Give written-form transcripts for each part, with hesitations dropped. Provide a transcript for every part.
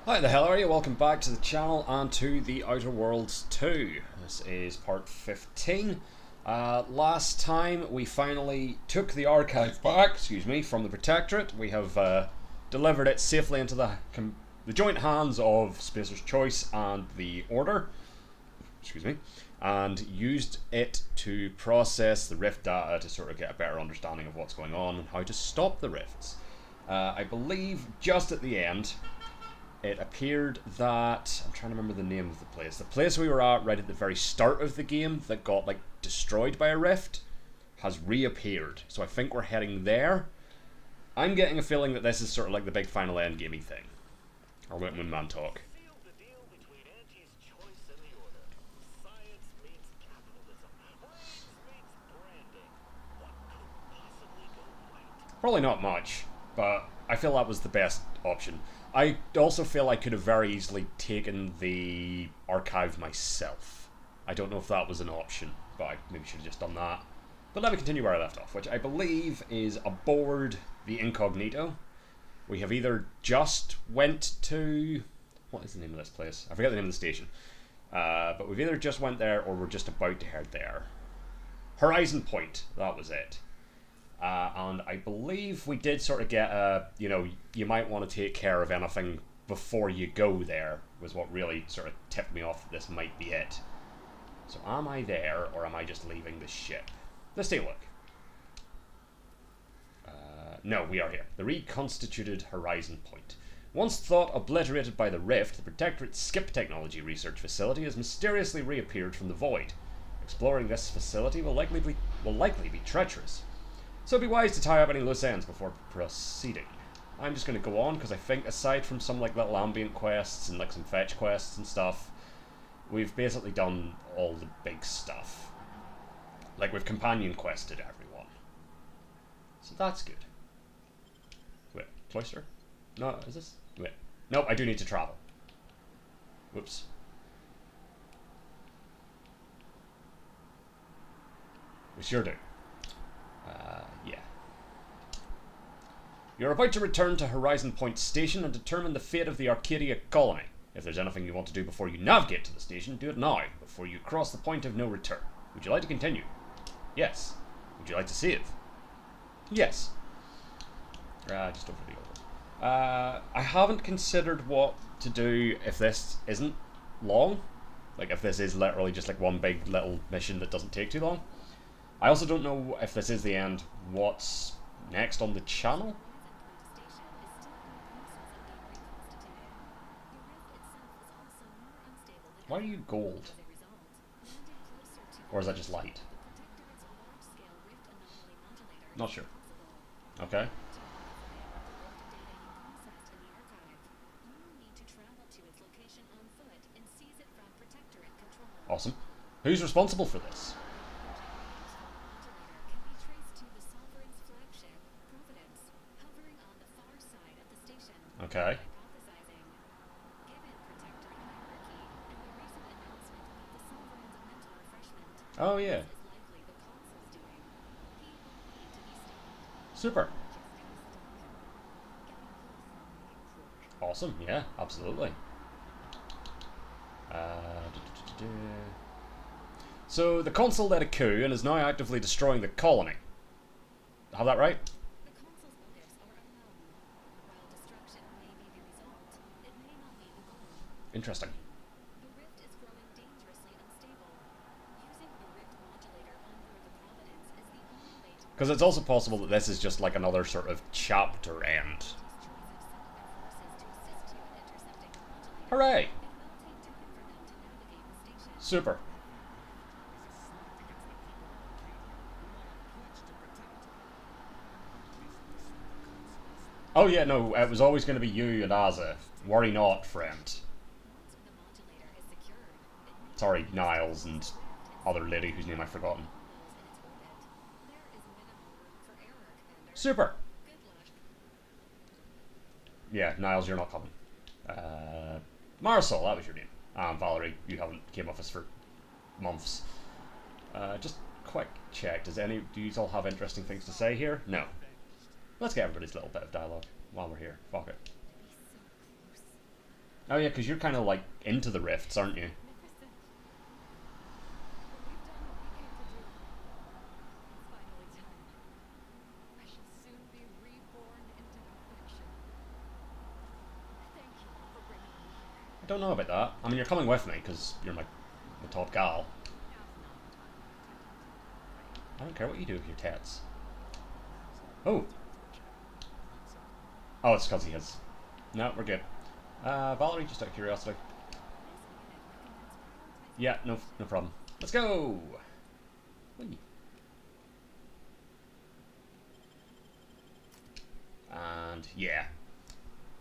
Hi, the hell are you? Welcome back to the channel and to The Outer Worlds 2. This is part 15. Last time we finally took the archive back, from the Protectorate. We have delivered it safely into the joint hands of Spacer's Choice and the Order, and used it to process the rift data to sort of get a better understanding of what's going on and how to stop the rifts. I believe just at the end it appeared that I'm trying to remember the name of the place. The place we were at right at the very start of the game that got like destroyed by a rift has reappeared. So I think we're heading there. I'm getting a feeling that this is sort of like the big final end gamey thing. Or when man talk. Probably not much, but I feel that was the best option. I also feel I could have very easily taken the archive myself. I don't know if that was an option, but I maybe should have just done that. But let me continue where I left off, which I believe is aboard the Incognito. We have either just went to... what is the name of this place? I forget the name of the station. But we've either just went there or we're just about to head there. Horizon Point, that was it. And I believe we did sort of get you might want to take care of anything before you go there, was what really sort of tipped me off that this might be it. So am I there, or am I just leaving the ship? Let's take a look. No, we are here. The reconstituted Horizon Point. Once thought obliterated by the rift, the Protectorate Skip Technology Research Facility has mysteriously reappeared from the void. Exploring this facility will likely be treacherous. So it'd be wise to tie up any loose ends before proceeding. I'm just going to go on because I think aside from some like little ambient quests and like some fetch quests and stuff, we've basically done all the big stuff. Like we've companion quested everyone. So that's good. Wait, cloister? No, is this? Wait. Nope, I do need to travel. Whoops. We sure do. Yeah. You're about to return to Horizon Point Station and determine the fate of the Arcadia colony. If there's anything you want to do before you navigate to the station, do it now, before you cross the point of no return. Would you like to continue? Yes. Would you like to save? Yes. Just over the order. I haven't considered what to do if this isn't long. Like if this is literally just like one big little mission that doesn't take too long. I also don't know if this is the end, what's next on the channel? Why are you gold? Or is that just light? Not sure. Okay. Awesome. Who's responsible for this? Okay. Oh yeah. Super. Awesome, yeah, absolutely. So the Consul led a coup and is now actively destroying the colony. Have that right? Interesting. Because it's also possible that this is just like another sort of chapter end. Hooray! Super. Oh yeah, no, it was always going to be you and Aza. Worry not, friend. Sorry, Niles and other lady whose name I've forgotten. Super. Yeah, Niles, you're not coming. Marisol, that was your name. Valerie, you haven't came off us for months. Just quick check. Do you all have interesting things to say here? No. Let's get everybody's little bit of dialogue while we're here. Fuck it. Oh yeah, because you're kind of like into the rifts, aren't you? Magnificent. But we've done what we came to do. It's finally time. I shall soon be reborn into perfection. Thank you for bringing me here. I don't know about that. I mean, you're coming with me because you're my top gal. Now's not the time to be protecting too, I'm afraid. I don't care what you do with your tits. Oh, oh, it's because he has. No, we're good. Valerie, just out of curiosity. This unit recommends prioritizing Yeah, no problem. Let's go. Whee. And yeah,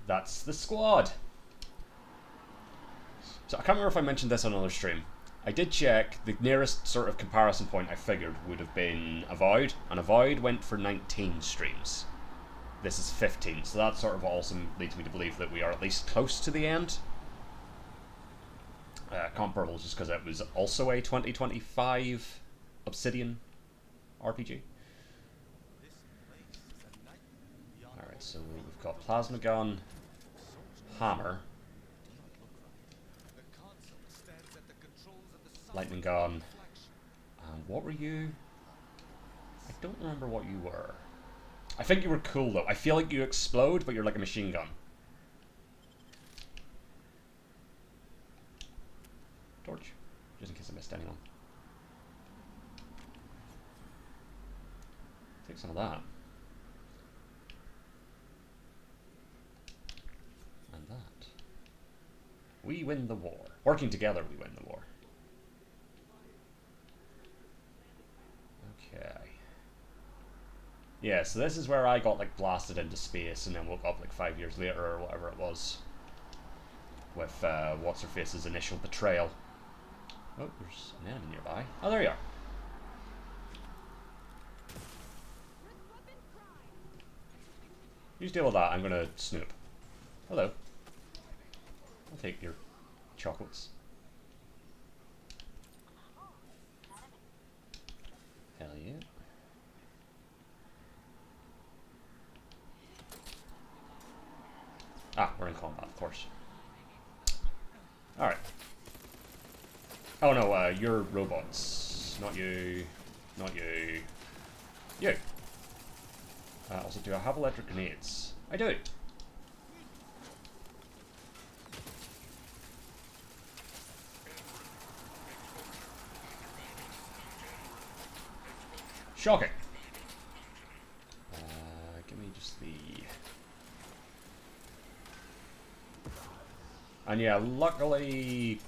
that's the squad. So I can't remember if I mentioned this on another stream. I did check. The nearest sort of comparison point I figured would have been Avowed, and Avowed went for 19 streams. This is 15, so that sort of also leads me to believe that we are at least close to the end. Comparable just because it was also a 2025 Obsidian RPG. Alright, so we've got Plasma Gun, Hammer, Lightning Gun, and what were you? I don't remember what you were. I think you were cool though. I feel like you explode, but you're like a machine gun. Torch, just in case I missed anyone. Take some of that. And that. We win the war. Working together, we win the war. Okay. Yeah, so this is where I got like blasted into space and then woke up like 5 years later or whatever it was. With what's her face's initial betrayal. Oh, there's an enemy nearby. Oh, there you are. You just deal with that. I'm gonna snoop. Hello. I'll take your chocolates. Hell yeah. Ah, we're in combat, of course. Alright. Oh no, you're robots. Not you. Not you. You. Also, do I have electric grenades? I do. Shocking. Give me just the... And yeah, luckily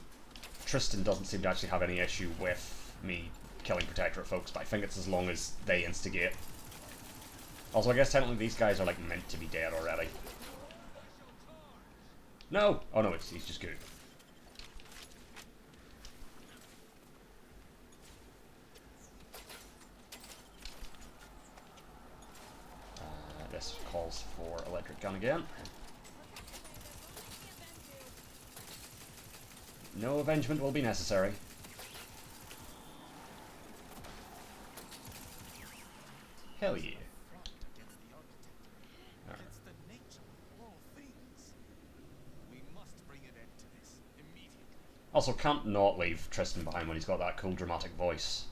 Tristan doesn't seem to actually have any issue with me killing Protectorate folks, but I think it's as long as they instigate. Also, I guess technically these guys are like meant to be dead already. No! Oh no, he's just good. This calls for electric gun again. No avengement will be necessary. Hell yeah. Right. Also, can't not leave Tristan behind when he's got that cool dramatic voice.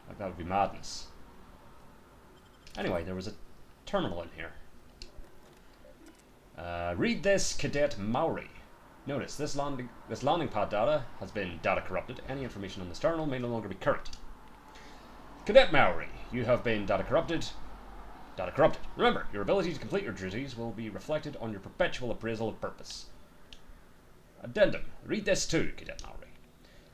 Like, that would be madness. Anyway, there was a terminal in here. Read this, Cadet Maori. Notice, this landing pad data has been data corrupted. Any information on this terminal may no longer be current. Cadet Maori, you have been data corrupted. Data corrupted. Remember, your ability to complete your duties will be reflected on your perpetual appraisal of purpose. Addendum. Read this too, Cadet Maori.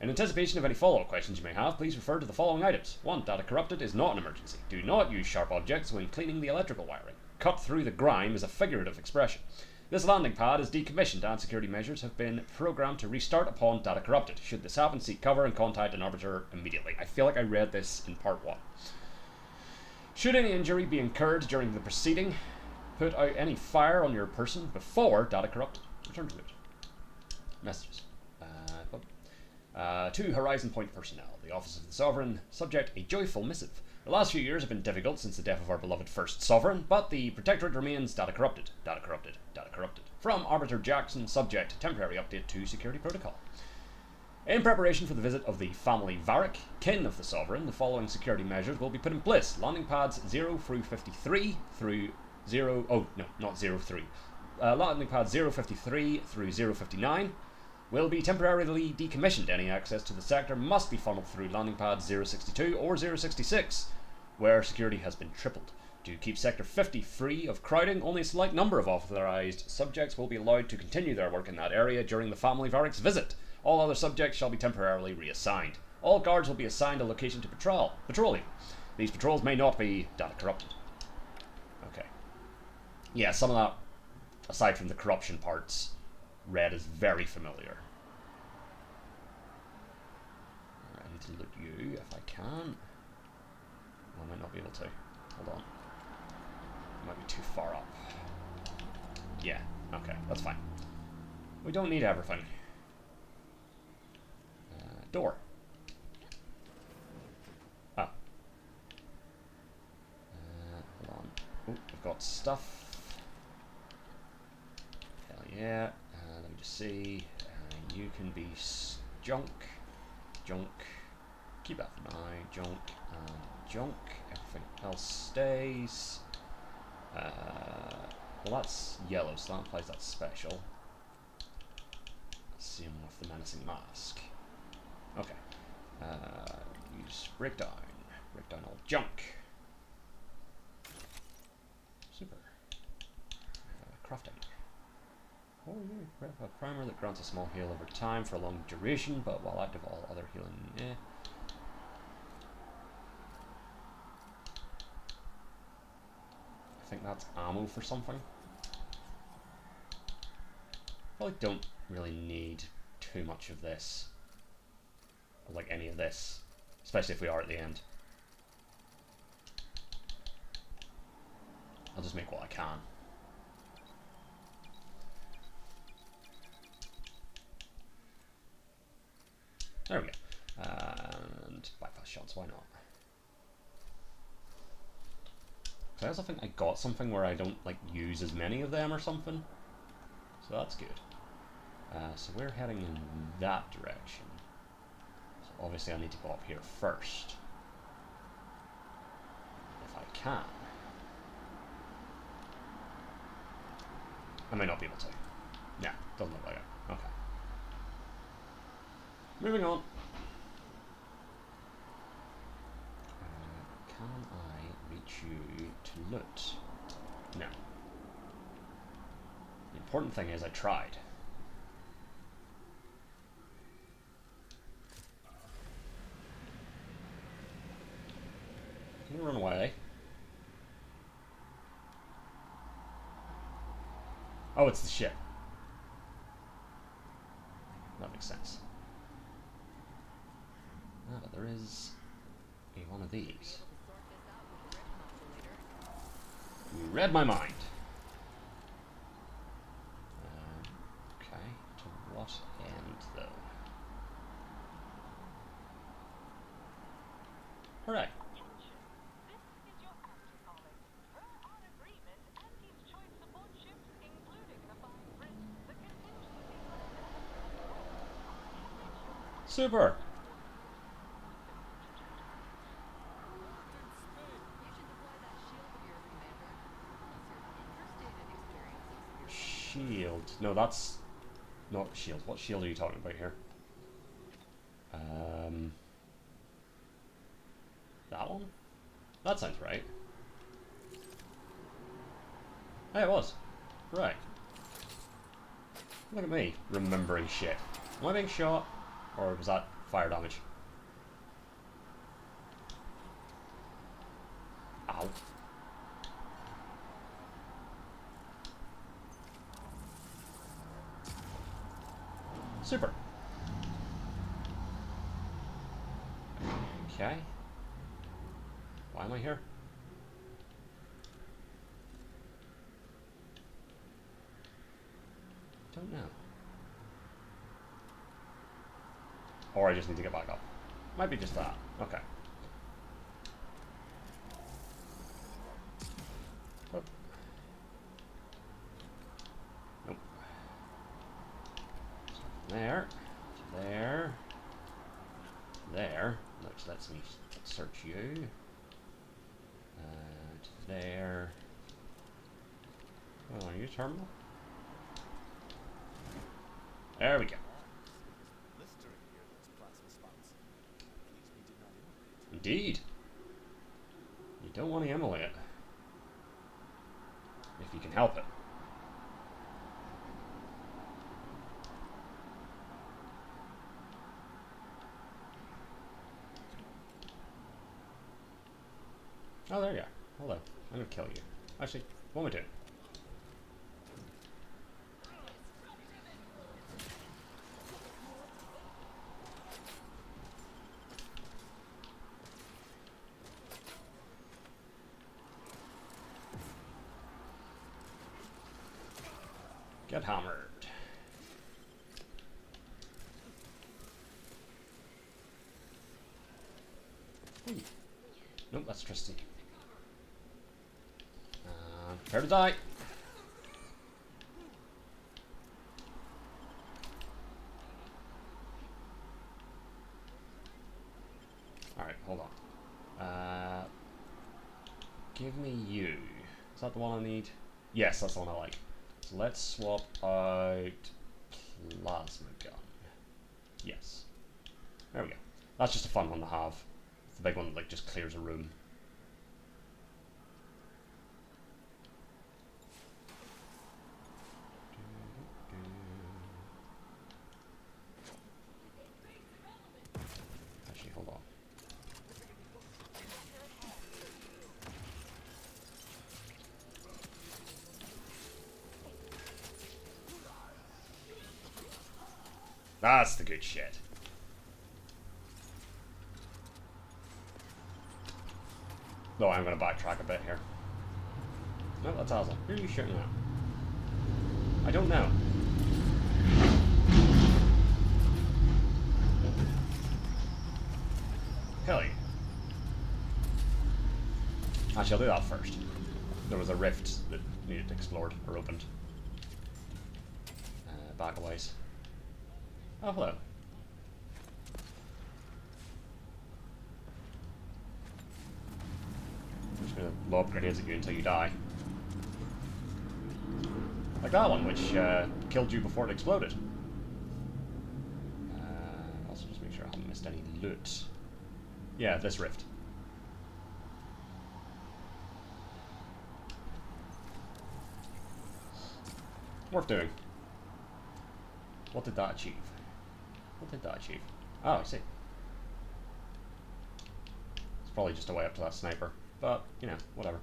In anticipation of any follow-up questions you may have, please refer to the following items. 1. Data corrupted is not an emergency. Do not use sharp objects when cleaning the electrical wiring. Cut through the grime is a figurative expression. This landing pad is decommissioned and security measures have been programmed to restart upon data corrupted. Should this happen, seek cover and contact an arbiter immediately. I feel like I read this in part 1. Should any injury be incurred during the proceeding, put out any fire on your person before data corrupted. Return to it. Messages. 2. Horizon Point personnel. The Office of the Sovereign. Subject, a joyful missive. The last few years have been difficult since the death of our beloved first sovereign, but the Protectorate remains data corrupted, data corrupted, data corrupted. From Arbiter Jackson, subject to temporary update to security protocol. In preparation for the visit of the family Varric, kin of the sovereign, the following security measures will be put in place. Landing pads 0 through 53 through 0... Oh, no, not 0 3. Landing pads 053 through 059 will be temporarily decommissioned. Any access to the sector must be funneled through landing pads 062 or 066, where security has been tripled. To keep Sector 50 free of crowding, only a select number of authorised subjects will be allowed to continue their work in that area during the family Varric's visit. All other subjects shall be temporarily reassigned. All guards will be assigned a location to patrolling. These patrols may not be data corrupted. Okay. Yeah, some of that, aside from the corruption parts, red is very familiar. I need to loot you if I can. I might not be able to. Hold on. Might be too far up. Yeah, okay, that's fine. We don't need everything. Door. Oh. Hold on. Oh, I've got stuff. Hell yeah. Let me just see. You can be junk. Junk. Keep that for now. Junk and junk. Everything else stays. Well, that's yellow, so that implies that's special. Same with the menacing mask. Okay. Use breakdown. Breakdown all junk. Super. Crafting. Oh, yeah. A primer that grants a small heal over time for a long duration, but while active, all other healing. I think that's ammo for something. Probably don't really need too much of this. Or like any of this. Especially if we are at the end. I'll just make what I can. There we go. And bypass shots, why not? I also think I got something where I don't like use as many of them or something. So that's good. So we're heading in that direction. So obviously I need to go up here first. If I can. I may not be able to. Yeah, doesn't look like it. Okay. Moving on. Can I reach you to loot? No. The important thing is I tried. Can you run away? Oh, it's the ship. That makes sense. Ah, but there is one of these. You read my mind. Okay, to what end, though? Hooray. Super. Shield. No, that's not shield. What shield are you talking about here? That one? That sounds right. Hey, it was. Right. Look at me, remembering shit. Am I being shot? Or was that fire damage? Ow. Super. Okay. Why am I here? Don't know. Or I just need to get back up. Might be just that. Okay. search you. To there. Oh, are you a terminal? There we go. Indeed. You don't want to emulate it. If you can help it. Oh, there you are. Hello. I'm gonna kill you. Actually, what am I doing? Get hammered. Ooh. Nope, that's Tristan. Prepare to die. Alright, hold on. Give me you. Is that the one I need? Yes, that's the one I like. So let's swap out plasma gun. Yes. There we go. That's just a fun one to have. It's the big one that like just clears a room. Actually, hold on. That's the good shit. No, I'm going to backtrack a bit here. No, that's awesome. Who are you shooting at? I don't know. Kill you. Actually, I'll do that first. There was a rift that needed explored or opened. Back a ways. Oh, hello. I'm just gonna lob grenades at you until you die. Like that one, which killed you before it exploded. Also, just make sure I haven't missed any loot. Yeah, this rift. Worth doing. What did that achieve? What did that achieve? Oh, I see. It's probably just a way up to that sniper. But, you know, whatever.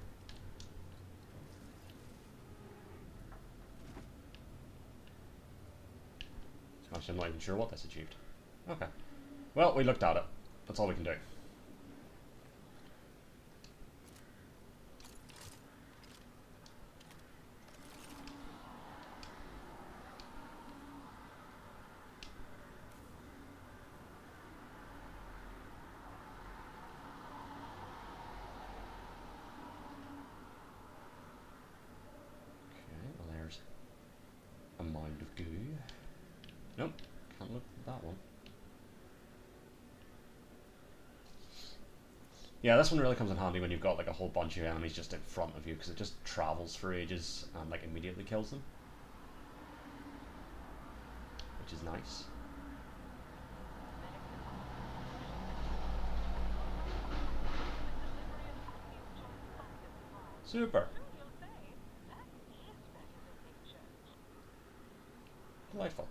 Actually, I'm not even sure what this achieved. Okay. Well, we looked at it. That's all we can do. A mound of goo. Nope, can't look at that one. Yeah, this one really comes in handy when you've got like a whole bunch of enemies just in front of you, because it just travels for ages and like immediately kills them, which is nice. Super. Delightful.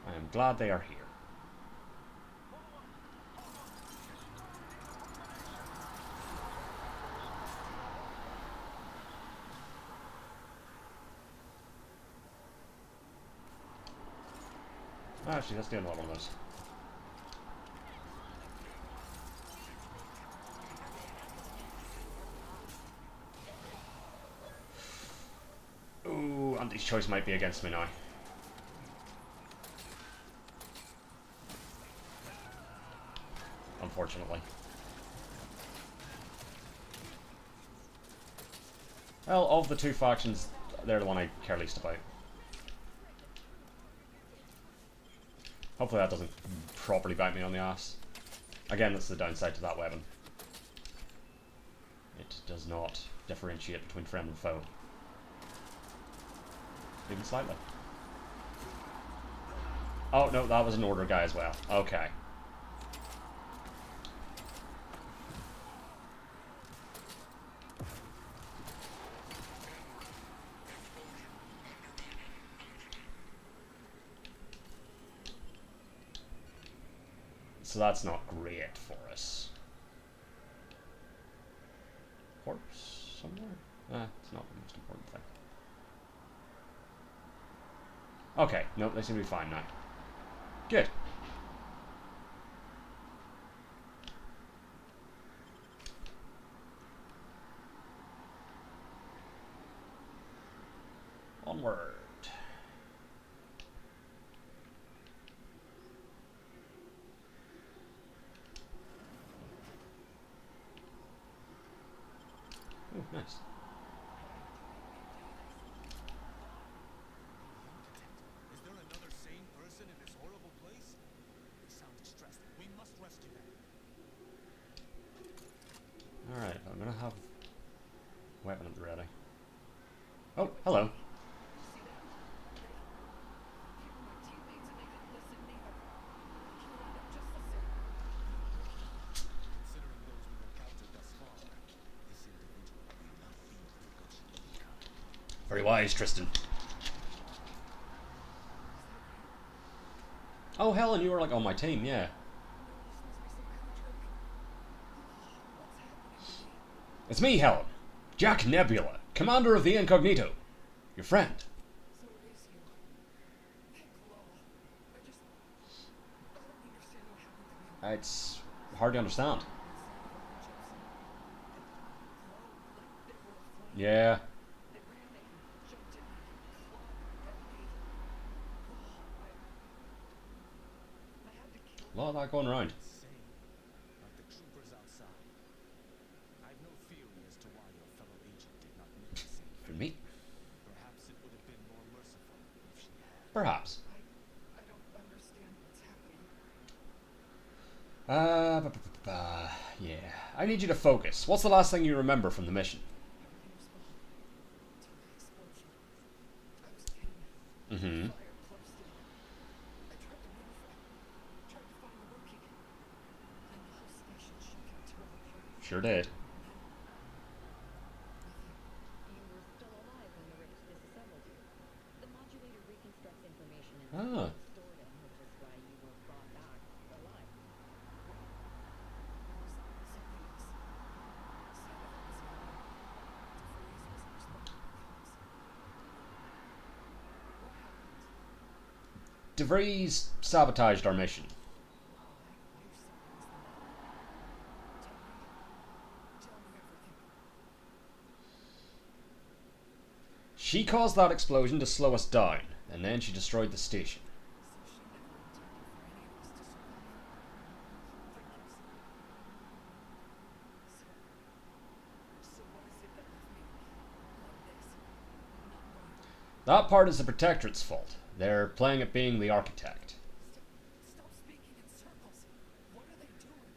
I am glad they are here. Actually, let's do another one of those. Ooh, Andy's choice might be against me now. Unfortunately. Well, of the two factions, they're the one I care least about. Hopefully that doesn't properly bite me on the ass. Again, that's the downside to that weapon. It does not differentiate between friend and foe. Even slightly. Oh, no, that was an order guy as well. Okay. So that's not great for us. Corpse somewhere? It's not the most important thing. Okay, nope, they seem to be fine now. Good. Onward. Oh, nice. Is there another sane person in this horrible place? They sound distressed. We must rescue them. Alright, I'm gonna have weapon at the ready. Oh, hello. See that? They were my teammates and they didn't listen neither. You'll end up just the same. Considering those we've encountered thus far, this individual may not be the good kind. Very wise, Tristan. Oh, Helen, you were like on my team, yeah. No, this must be some kind of trick. What's happening to me? It's me, Helen. Jack Nebula, commander of the Incognito. Your friend. So it is you. Thank Law. I don't understand what happened to me. It's hard to understand. Yeah. They ran at me, jumped at me, clawed at me. I had to kill A lot of that going around. Same, like the troopers outside. I've no theory as to why your fellow agent did not make the same. For me? Perhaps it would have been more merciful if she had. Perhaps. I don't understand what's happening. Yeah. I need you to focus. What's the last thing you remember from the mission? Everything was fine until the explosion. I was in. Mm-hmm. Fire closed in. I tried to run from it. Tried to find the working. Then the whole station shook and tore apart. Sure did. You were still alive when the Ricks disassembled you. The modulator reconstructs information in the Ah. field stored in, which is why you were brought back alive. There was something else. Said it was DeVries wasn't responding to comms. What happened? DeVries sabotaged our mission. Oh, I knew something was the matter. Tell me everything. She caused that explosion to slow us down, and then she destroyed the station. So she never intended for any of us to survive. Thank you, sir. So what is it that left me like this? Not right. That part is the Protectorate's fault. They're playing at being the architect. Stop speaking in circles. What are they doing?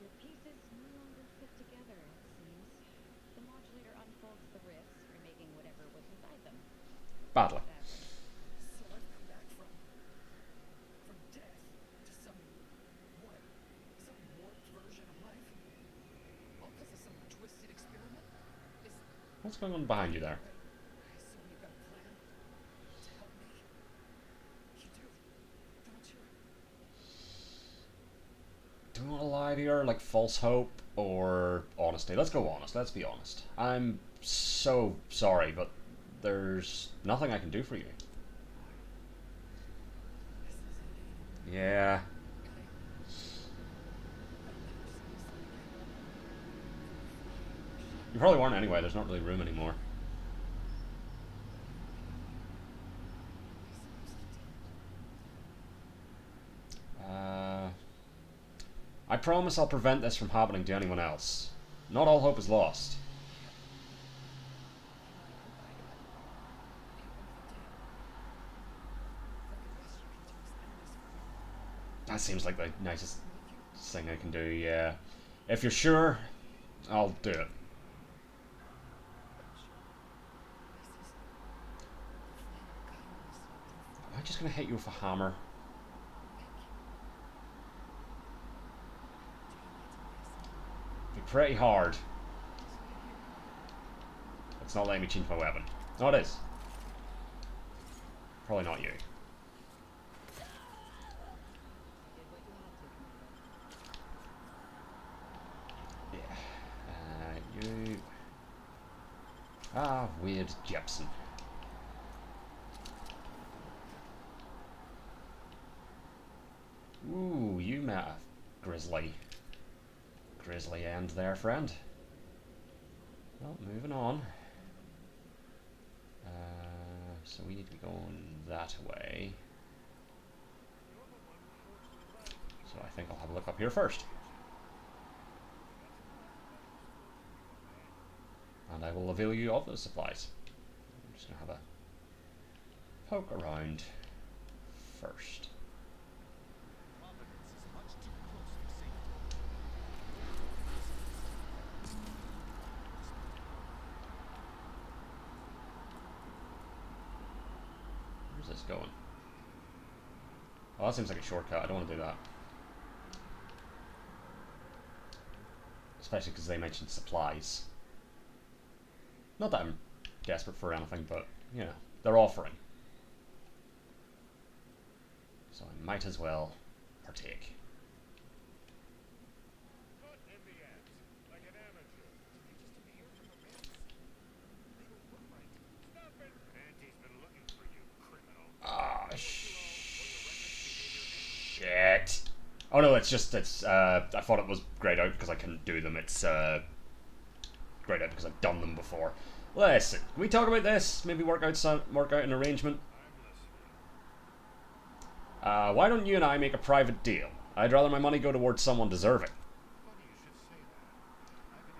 The pieces no longer fit together, it seems. The modulator unfolds the rifts, remaking whatever was inside them. Badly. That way. So I've come back from death to some warped version of life. All because of some twisted experiment. Is What's going on behind you there? I assume you got a plan to help me. You do, don't you? Do we want to lie to her, like false hope or honesty? Let's go honest. Let's be honest. I'm so sorry, but there's nothing I can do for you. This isn't it. Yeah. I'll never see this again. You probably weren't anyway. There's not really room anymore. I promise I'll prevent this from happening to anyone else. Not all hope is lost. That seems like the nicest thing I can do, yeah. If you're sure, I'll do it. Am I just gonna hit you with a hammer? Be pretty hard. It's not letting me change my weapon. No, it is. Probably not you. Yeah. You. Ah, weird Jepson. Ooh, you met a grisly end there, friend. Well, moving on. So we need to be going that way. So I think I'll have a look up here first. And I will avail you of those supplies. I'm just going to have a poke around first. Providence is much too close for safety. Where's this going? Oh, that seems like a shortcut. I don't want to do that. Especially because they mentioned supplies. Not that I'm desperate for anything, but, you know, they're offering. So I might as well partake. Caught in the act, like an amateur. Stop it! Auntie's been looking for you, criminal. Ah, shit. Oh no, it's I thought it was grayed out because I couldn't do them. It's grayed out because I've done them before. Listen, can we talk about this? Maybe work out an arrangement? Why don't you and I make a private deal? I'd rather my money go towards someone deserving. Funny you should say that. I've been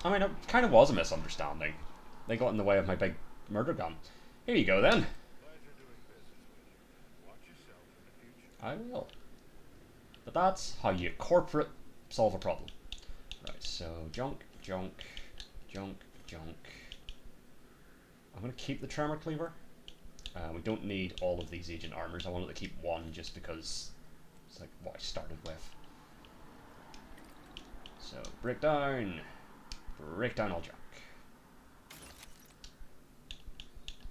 entertaining I mean, it kind of was a misunderstanding. They got in the way of my big murder gun. Here you go, then. Pleasure doing business with you. Watch yourself in the future. I will. But that's how you corporate solve a problem. Right, so junk, junk, junk, junk. I'm going to keep the Tremor Cleaver. We don't need all of these agent armors. I wanted to keep one just because it's like what I started with. So break down all junk.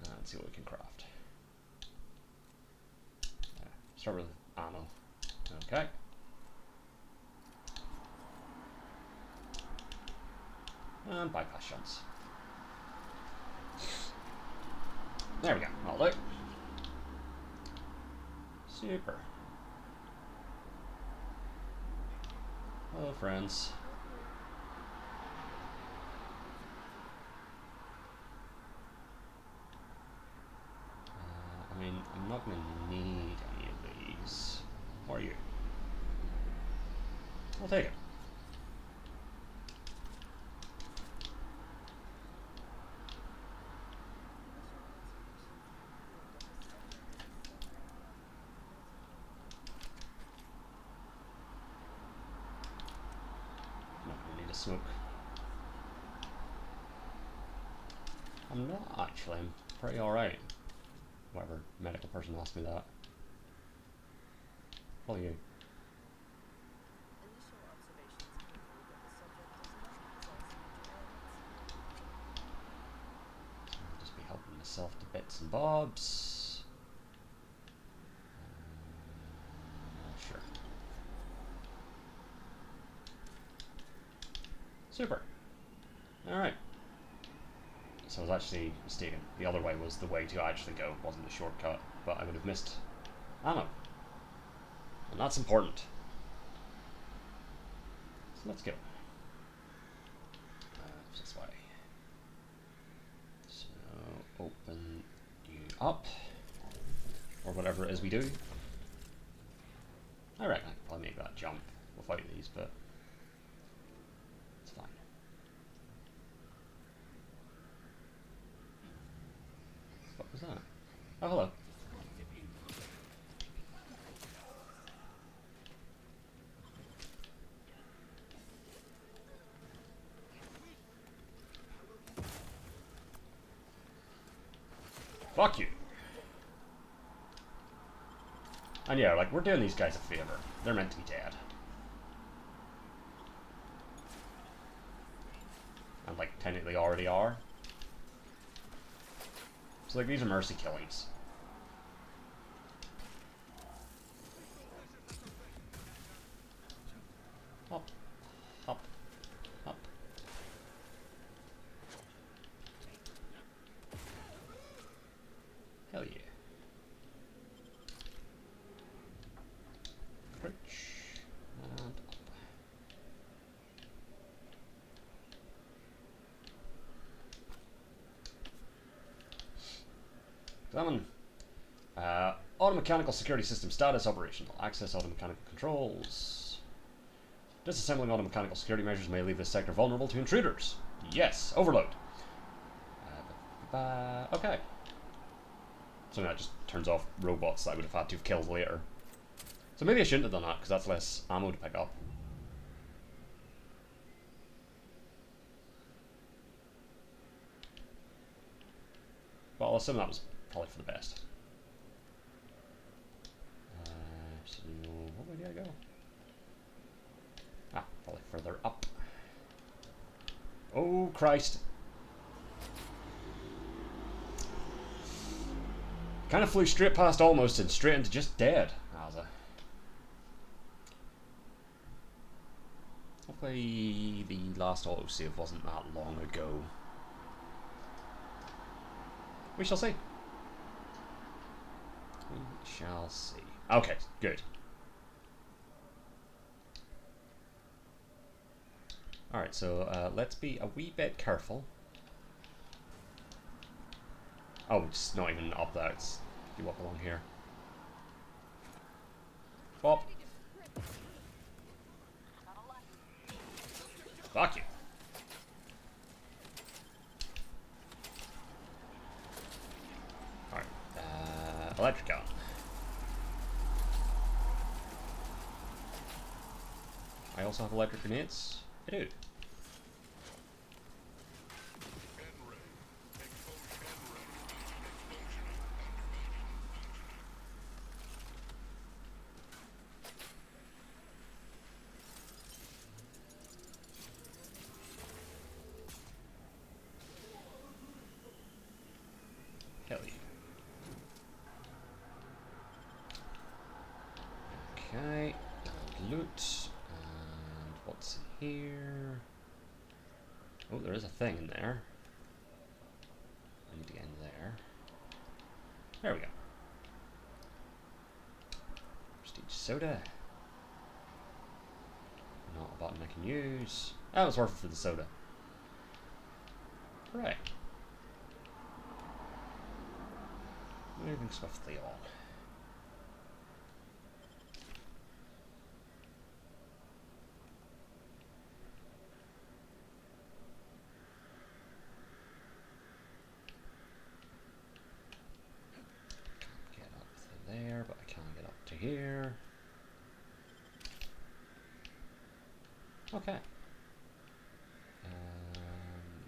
And see what we can craft. Start with ammo. Okay. And bypass shunts. There we go. I'll do. Super. Hello, friends. I mean, I'm not going to need any of these. Or are you? I'll take it. Not going to need a smoke. I'm not actually. I'm pretty alright. Whatever medical person asked me that. Probably you. Initial observations conclude that the subject does not possess major ailments. I'll just be helping myself to bits and bobs. Sure. Super. Alright. So I was actually mistaken. The other way was the way to actually go, wasn't the shortcut, but I would have missed ammo. And that's important. So let's go. This way. So open you up. Or whatever it is we do. I reckon I could probably make that jump without these, but it's fine. What was that? Oh, hello. Fuck you. And yeah, like, we're doing these guys a favor. They're meant to be dead. And, like, technically already are. So, like, these are mercy killings. Up. Up. Up. Hell yeah. Crouch. And up. Examine. Automechanical security system status operational. Access automechanical controls. Disassembling automechanical security measures may leave this sector vulnerable to intruders. Yes. Overload. Okay. So now it just turns off robots that I would have had to have killed later. So maybe I shouldn't have done that, because that's less ammo to pick up. Well, I'll assume that was probably for the best. So, what way did I go? Ah, probably further up. Oh, Christ. Kind of flew straight past almost and straight into just dead. Hopefully the last autosave wasn't that long ago. We shall see. We shall see. Okay, good. Alright, so let's be a wee bit careful. Oh, it's not even up there. It's you walk along here. Bop. Fuck you. Alright. Electric gun. I also have electric grenades. I do. Hell yeah. Okay, and loot. And what's here? Oh, there is a thing in there. I need to get in there. There we go. Prestige soda. Not a button I can use. Oh, it's worth it for the soda. Right. Moving swiftly on. Can't get up to there, but I can get up to here. Okay.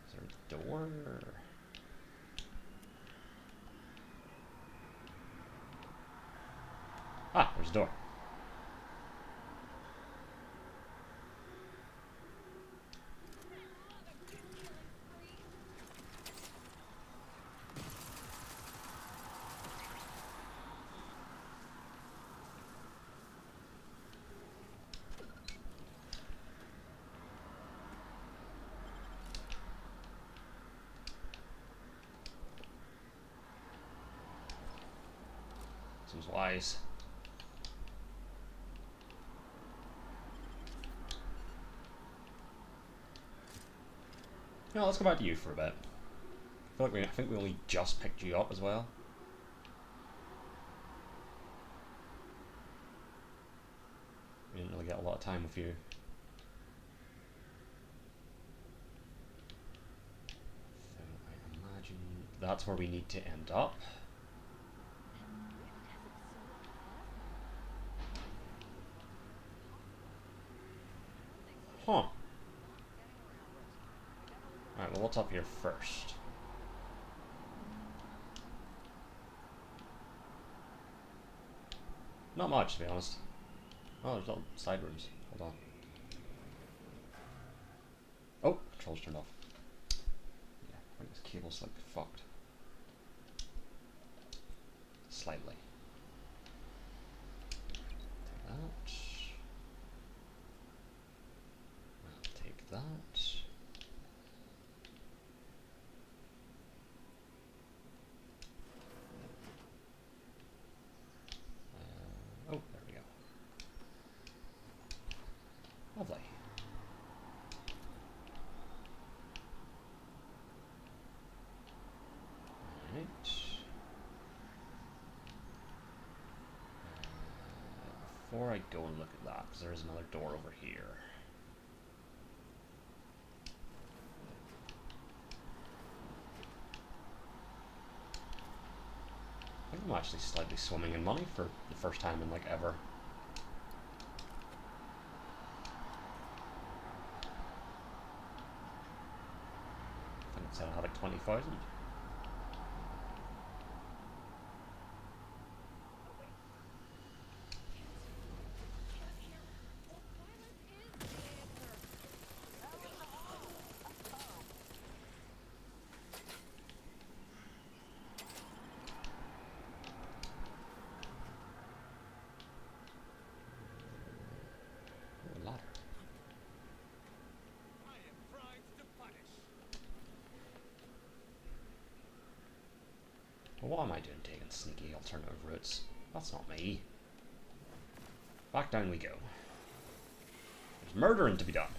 Is there a door? Ah, there's a door. Seems wise. No, let's go back to you for a bit. I think we only just picked you up as well. We didn't really get a lot of time with you. So I imagine that's where we need to end up. Huh. Alright, well, what's up here first? Not much, to be honest. Oh, there's little side rooms. Hold on. Oh, controls turned off. Yeah, I think this cable's like fucked. Slightly. Take that. I'll take that. Oh, there we go. Lovely. Alright. Before I go and look at that, because there is another door over here. I think I'm actually slightly swimming in money for the first time in like ever. I think it said I had like 20,000. Ladder. I am primed to punish. Well, what am I doing taking sneaky alternative routes? That's not me. Back down we go. There's murdering to be done.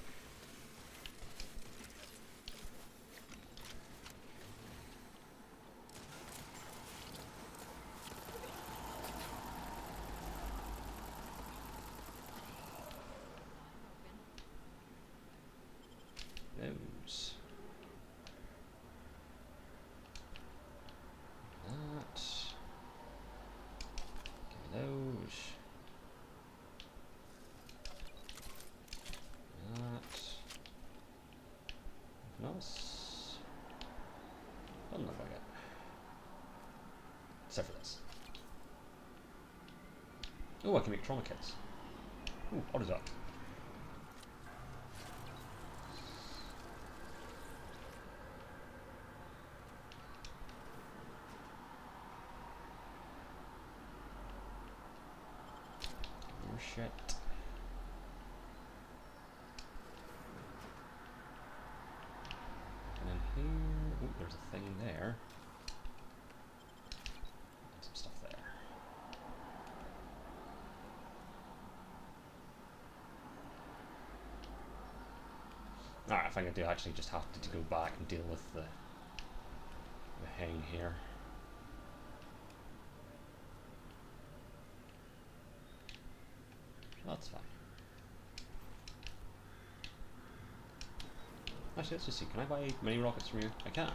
Those. That. Give me those. That. Anything else? Doesn't look like it. Except for this. Oh, I can make trauma kits. Ooh, what is that? More shit. And then here, ooh, there's a thing there. Some stuff there. Alright, I think I do actually just have to go back and deal with the hang here. That's fine. Actually, let's just see. Can I buy mini rockets from you? I can.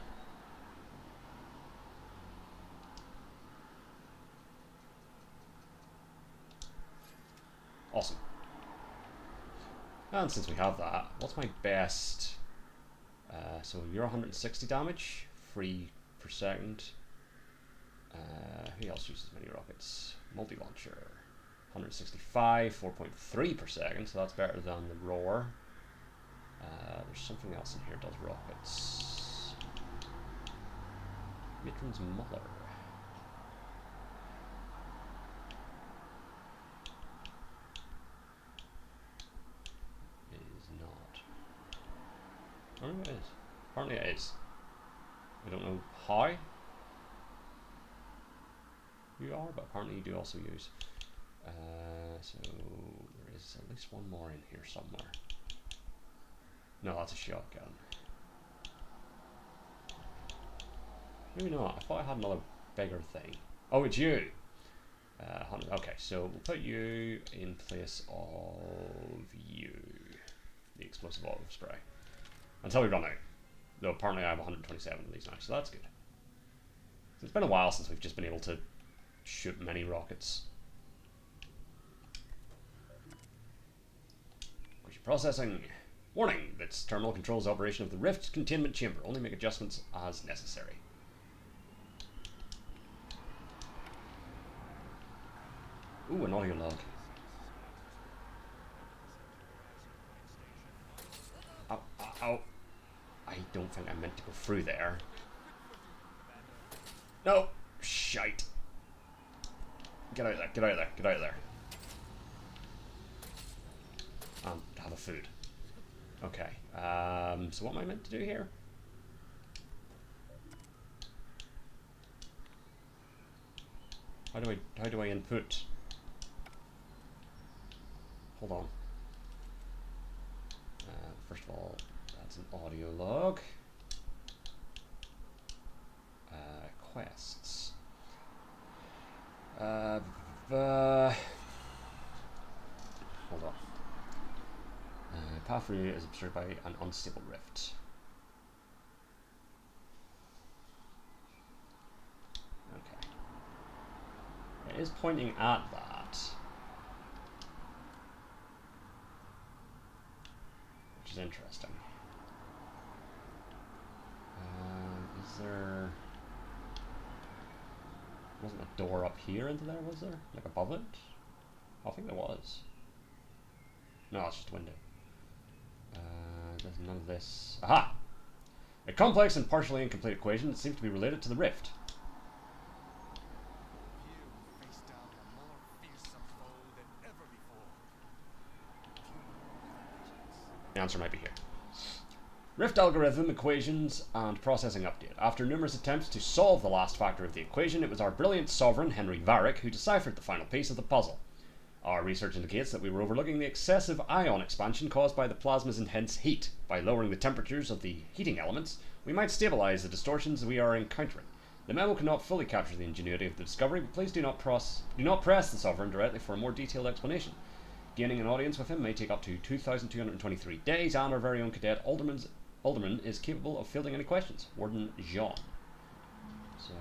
Awesome. And since we have that, what's my best? So you're 160 damage, 3 per second. Who else uses mini rockets? Multi-launcher. 165, 4.3 per second, so that's better than the roar. There's something else in here that does rockets. Matron's Muller. It is not. I don't know it is. Apparently it is. I don't know how you are, but apparently you do also use. So there is at least one more in here somewhere. No, that's a shotgun. Maybe not. I thought I had another bigger thing. Oh, it's you! Okay, so we'll put you in place of you. The explosive auto spray. Until we run out. Though apparently I have 127 of these now, so that's good. So it's been a while since we've just been able to shoot many rockets. Processing. Warning, this terminal controls operation of the Rift containment chamber. Only make adjustments as necessary. Ooh, Ooh, an audio log. Ow, ow, ow. I don't think I meant to go through there. No! Shite. Get out of there, get out of there, get out of there. And have a food. Okay. So what am I meant to do here? How do I input? Hold on. First of all, that's an audio log. Quests. Hold on. Path through is obstructed by an unstable rift. Okay. It is pointing at that. Which is interesting. Is there... Wasn't a door up here into there, was there? Like above it? I think there was. No, it's just a window. There's none of this. Aha! A complex and partially incomplete equation that seems to be related to the rift. You face down a more fearsome foe than ever before. The answer might be here. Rift algorithm, equations, and processing update. After numerous attempts to solve the last factor of the equation, it was our brilliant sovereign, Henry Varick, who deciphered the final piece of the puzzle. Our research indicates that we were overlooking the excessive ion expansion caused by the plasma's intense heat. By lowering the temperatures of the heating elements, we might stabilize the distortions we are encountering. The memo cannot fully capture the ingenuity of the discovery, but please do not press the sovereign directly for a more detailed explanation. Gaining an audience with him may take up to 2,223 days, and our very own cadet Alderman is capable of fielding any questions. Warden Jean. So,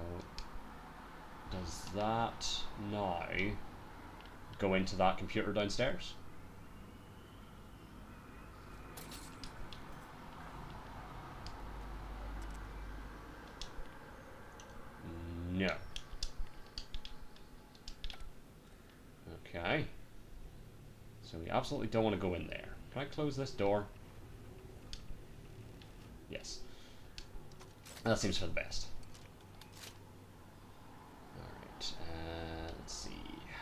does that now go into that computer downstairs? No. Okay. So we absolutely don't want to go in there. Can I close this door? Yes. That seems for the best. Alright, let's see.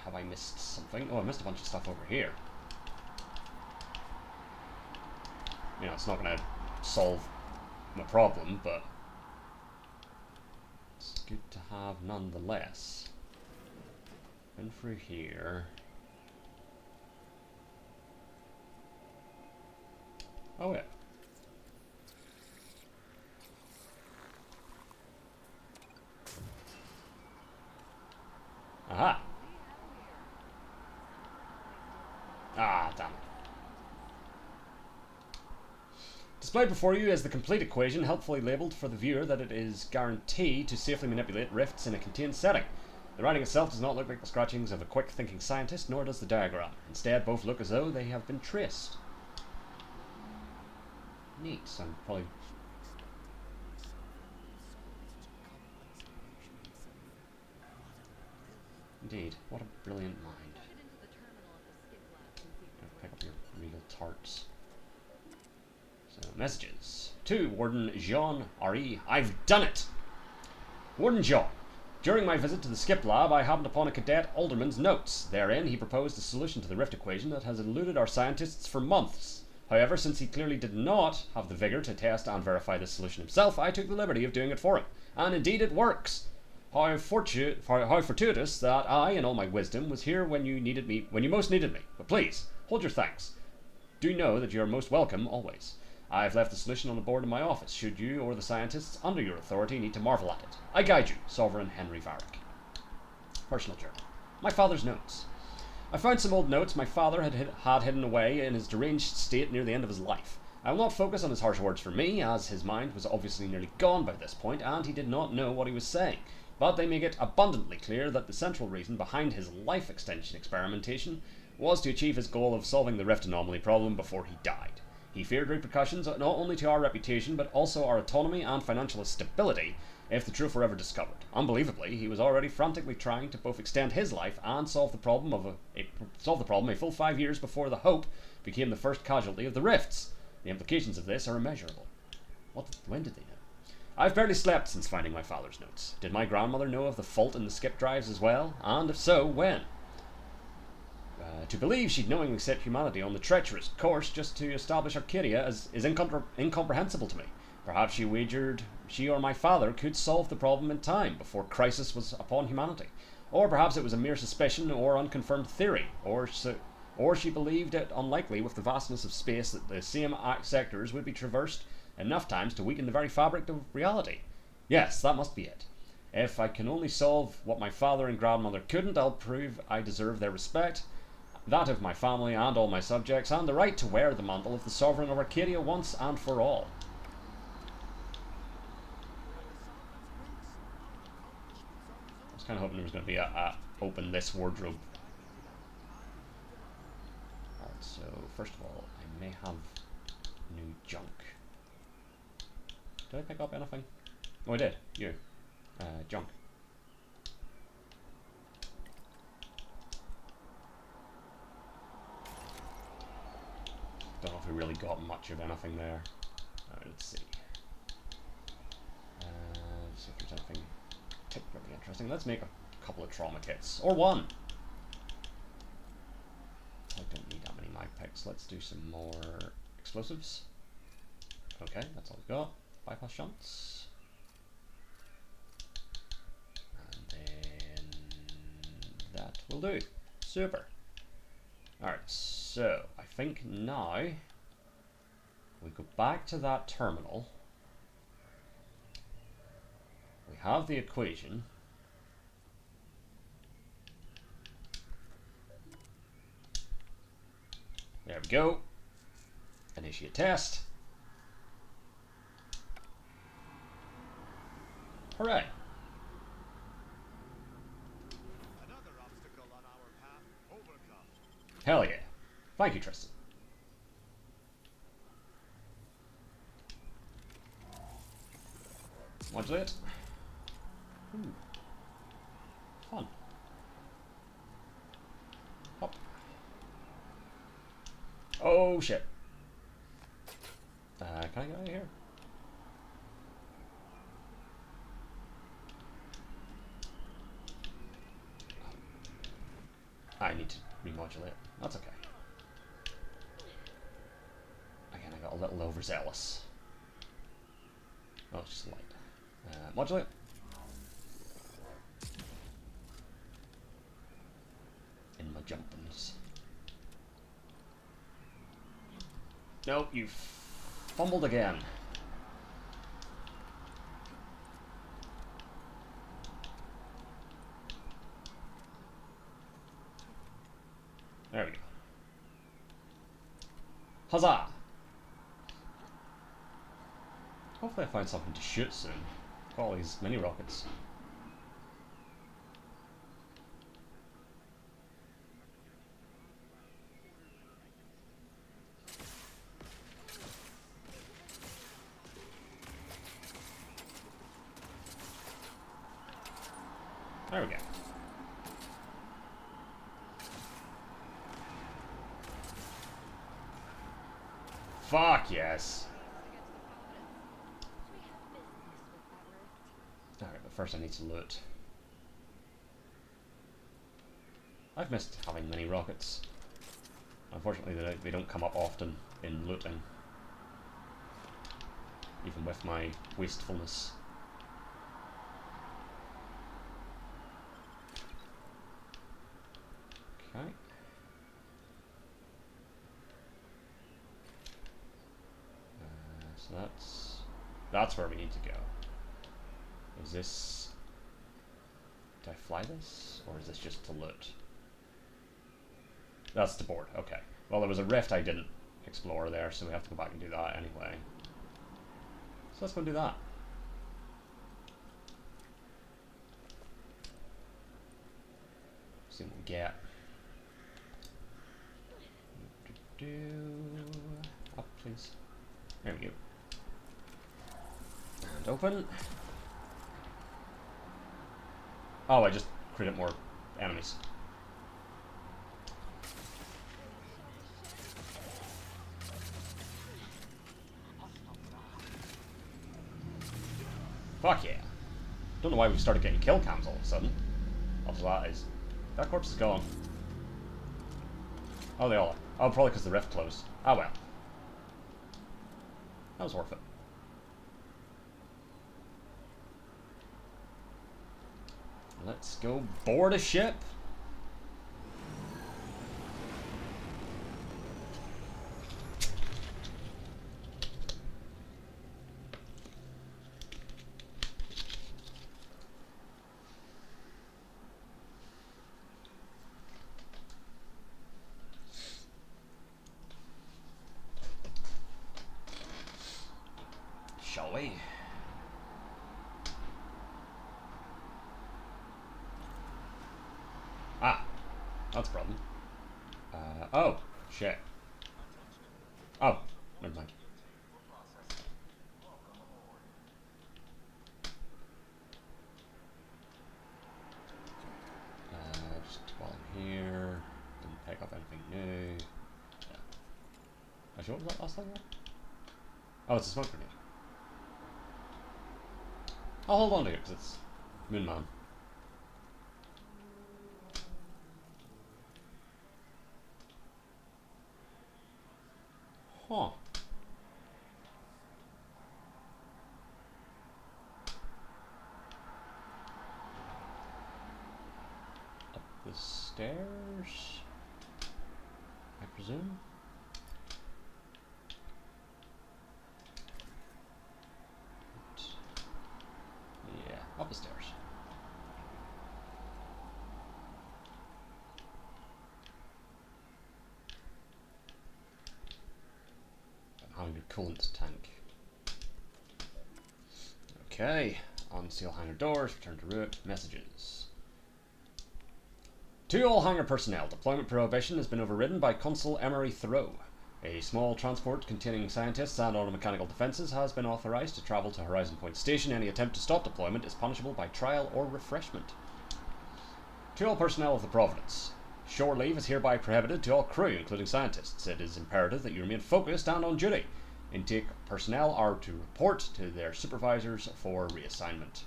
Have I missed something? Oh, I missed a bunch of stuff over here. You know, it's not going to solve my problem, but it's good to have nonetheless. Been through here. Oh, yeah. Aha! Ah, damn it. Displayed before you is the complete equation, helpfully labelled for the viewer that it is guaranteed to safely manipulate rifts in a contained setting. The writing itself does not look like the scratchings of a quick-thinking scientist, nor does the diagram. Instead, both look as though they have been traced. Neat. So I'm probably... Indeed, what a brilliant mind. Head into the terminal at the skip lab and see what's Pick up ready. your regal tarts. So, messages. To Warden Jean R.E. I've done it! Warden Jean. During my visit to the skip lab, I happened upon a cadet Alderman's notes. Therein, he proposed a solution to the rift equation that has eluded our scientists for months. However, since he clearly did not have the vigour to test and verify this solution himself, I took the liberty of doing it for him. And indeed it works! How fortuitous that I, in all my wisdom, was here when you most needed me. But please, hold your thanks. Do know that you are most welcome, always. I have left the solution on the board in my office, should you or the scientists under your authority need to marvel at it. I guide you, Sovereign Henry Varick. Personal journal. My father's notes. I found some old notes my father had hidden away in his deranged state near the end of his life. I will not focus on his harsh words for me, as his mind was obviously nearly gone by this point, and he did not know what he was saying. But they make it abundantly clear that the central reason behind his life extension experimentation was to achieve his goal of solving the rift anomaly problem before he died. He feared repercussions not only to our reputation, but also our autonomy and financial stability, if the truth were ever discovered. Unbelievably, he was already frantically trying to both extend his life and solve the problem a full 5 years before the Hope became the first casualty of the rifts. The implications of this are immeasurable. When did they know? I've barely slept since finding my father's notes. Did my grandmother know of the fault in the skip drives as well? And if so, when? To believe she'd knowingly set humanity on the treacherous course just to establish Arcadia is incomprehensible to me. Perhaps she wagered she or my father could solve the problem in time, before crisis was upon humanity. Or perhaps it was a mere suspicion or unconfirmed theory, or she believed it unlikely with the vastness of space that the same sectors would be traversed enough times to weaken the very fabric of reality. Yes, that must be it. If I can only solve what my father and grandmother couldn't, I'll prove I deserve their respect, that of my family and all my subjects, and the right to wear the mantle of the sovereign of Arcadia once and for all. I was kind of hoping there was going to be a open this wardrobe. Alright, so first of all, I may have new junk. Did I pick up anything? Oh, I did. You. Junk. Don't know if we really got much of anything there. Alright, let's see. See if there's anything particularly interesting. Let's make a couple of trauma kits. Or one! I don't need that many mag picks. Let's do some more explosives. Okay, that's all we've got. Bypass shunts. And then that will do. Super. Alright, so I think now we go back to that terminal. We have the equation. There we go. Initiate test. Hooray. Another obstacle on our path overcome. Hell yeah. Thank you, Tristan. Modulate. Ooh. Fun. Hop. Oh shit. Can I get out of here? I need to remodulate. That's okay. Again, I got a little overzealous. Oh, it's just light. Modulate. In my jumpins. Nope, you fumbled again. There we go. Huzzah! Hopefully I find something to shoot soon. Got all these mini rockets. There we go. Fuck yes. Alright, but first I need to loot. I've missed having mini rockets. Unfortunately, they don't come up often in looting. Even with my wastefulness. Okay. So that's where we need to go. Is this... Do I fly this? Or is this just to loot? That's the board, okay. Well, there was a rift I didn't explore there, so we have to go back and do that anyway. So let's go do that. See what we get. Up, please. There we go. And open. Oh, I just created more enemies. Fuck yeah. Don't know why we started getting kill cams all of a sudden. After that is... That corpse is gone. Oh, they all are. Oh, probably because the rift closed. Ah, well. That was worth it. Let's go board a ship. Shall we? Ah, that's a problem. Oh, shit. Oh, never mind. Just while I'm here, didn't pick up anything new. Yeah. Actually, what was that last thing? Oh, it's a smoke grenade. I'll hold on to it because it's Moon Man. Huh. Up the stairs, I presume. Yeah, up the stairs. I'm having a coolant tank. Okay, unseal hangar doors, return to route, messages. To all hangar personnel, deployment prohibition has been overridden by Consul Emery Thoreau. A small transport containing scientists and automechanical defences has been authorised to travel to Horizon Point Station. Any attempt to stop deployment is punishable by trial or refreshment. To all personnel of the Providence, shore leave is hereby prohibited to all crew, including scientists. It is imperative that you remain focused and on duty. Intake personnel are to report to their supervisors for reassignment.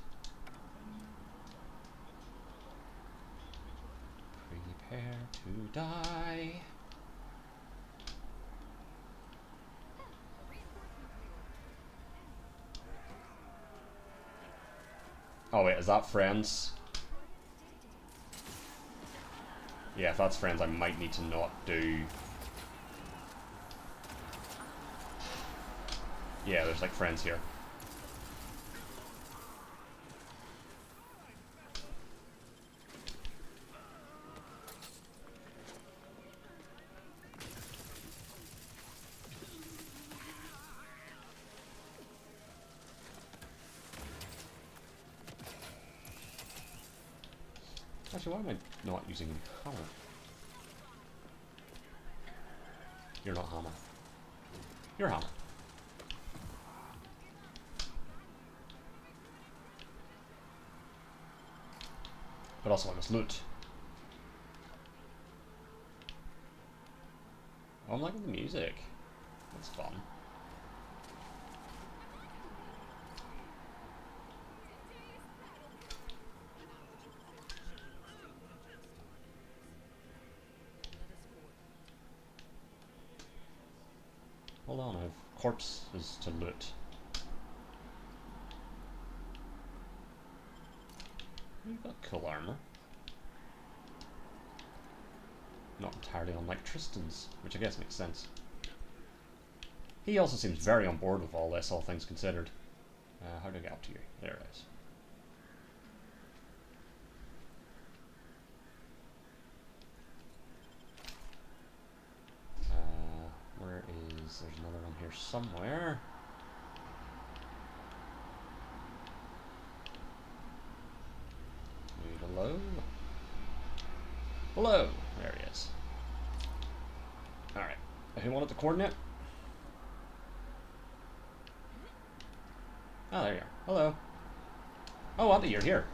Prepare to die. Oh wait, is that friends? Yeah, if that's friends, I might need to not do... Yeah, there's like friends here. Actually, why am I not using hammer? You're not hammer. You're hammer. But also I must loot. Oh, I'm liking the music. That's fun. Hold on, I have corpses to loot. You've got cool armor. Not entirely unlike Tristan's, which I guess makes sense. He also seems very on board with all this, all things considered. How do I get up to you? There it is. Where is... There's another one here somewhere. Hello? Hello! There he is. Alright. Who wanted the coordinate? Oh, there you are. Hello. Oh, Auntie, you're here.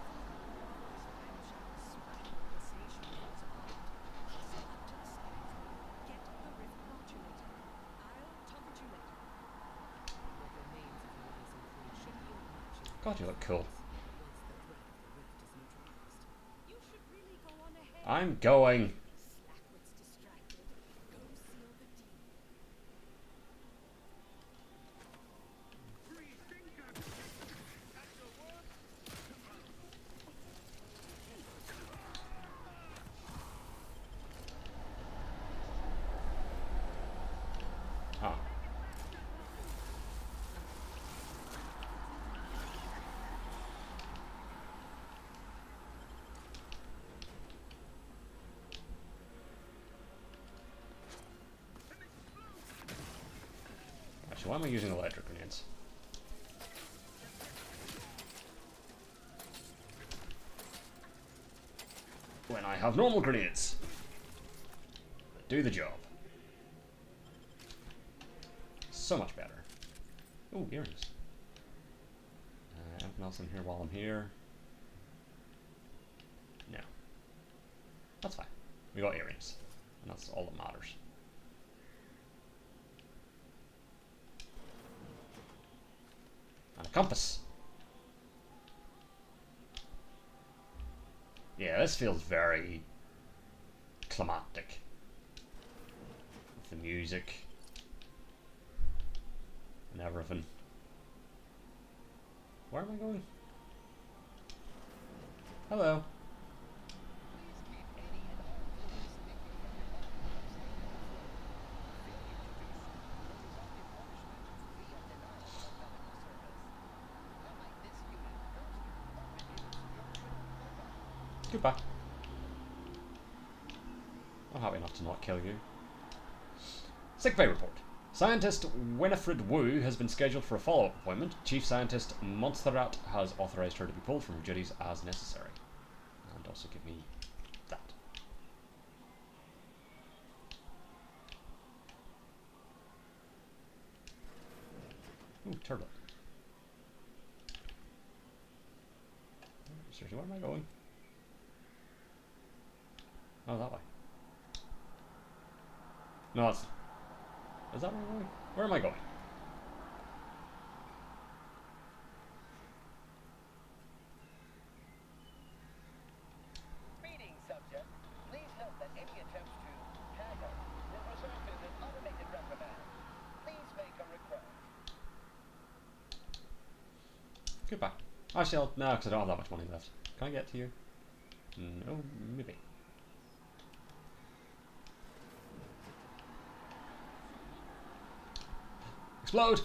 God, you look cool. You should really go on ahead. I'm going. Slackwit's distracted. Go seal the deal. Ah. Actually, why am I using electric grenades? When I have normal grenades. Do the job. So much better. Oh, earrings. Anything else in here while I'm here? No. That's fine. We got earrings. And that's all that matters. And a compass. Yeah, this feels very climactic. With the music and everything. Where am I going? Hello. Goodbye. I'm happy enough to not kill you. Sick bay report. Scientist Winifred Wu has been scheduled for a follow-up appointment. Chief Scientist Montserrat has authorized her to be pulled from her duties as necessary. And also give me that. Ooh, turtle. Seriously, where am I going? Oh, that way. No, that's... Is that where I'm going? Where am I going? Greetings, subject. Please note that any attempts to tag us will result in an automated reprimand. Please make a request. Goodbye. Actually, I'll... No, because I don't have that much money left. Can I get to you? No, maybe. Explode!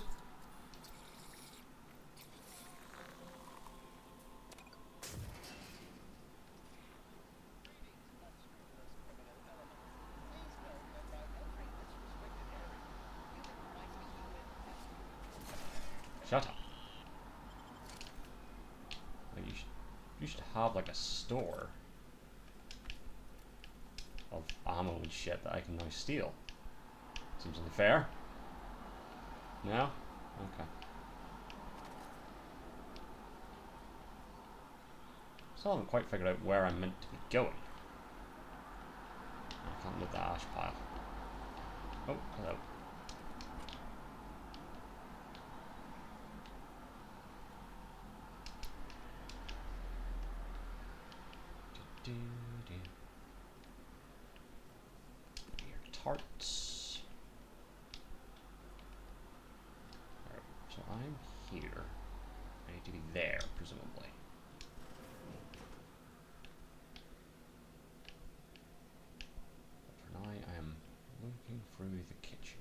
Shut up. Like you should have like a store of ammo and shit that I can now steal. Seems only fair. No? Okay. Still haven't quite figured out where I'm meant to be going. I can't loot the ash pile. Oh, hello. Here, tarts. Alright, so I'm here. I need to be there, presumably. But for now, I am looking through the kitchen.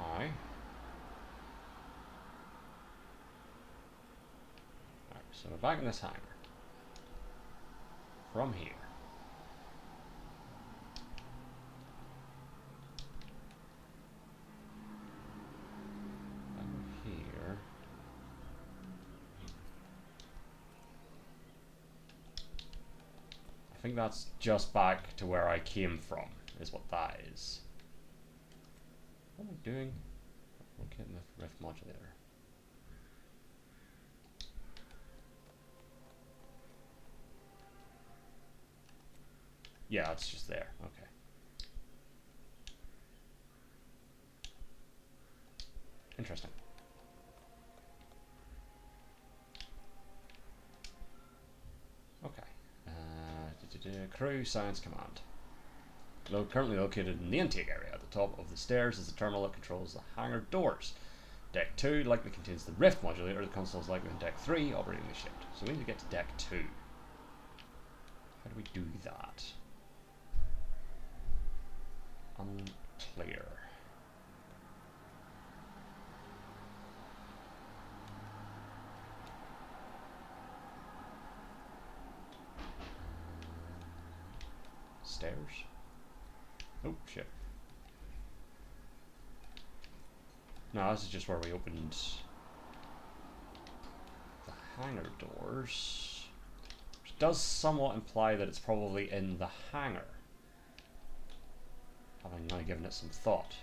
Okay. Alright, so we're back in this hangar. From here. Over here. I think that's just back to where I came from, is what that is. What am I doing? Locating the rift modulator. Yeah, it's just there. Okay. Interesting. Okay. Crew Science Command. Currently located in the intake area. At the top of the stairs is the terminal that controls the hangar doors. Deck 2 likely contains the Rift modulator. The console is likely on Deck 3, operating the ship. So we need to get to Deck 2. How do we do that? Unclear. Stairs? Oh, shit. No, this is just where we opened the hangar doors. Which does somewhat imply that it's probably in the hangar. Having now given it some thought.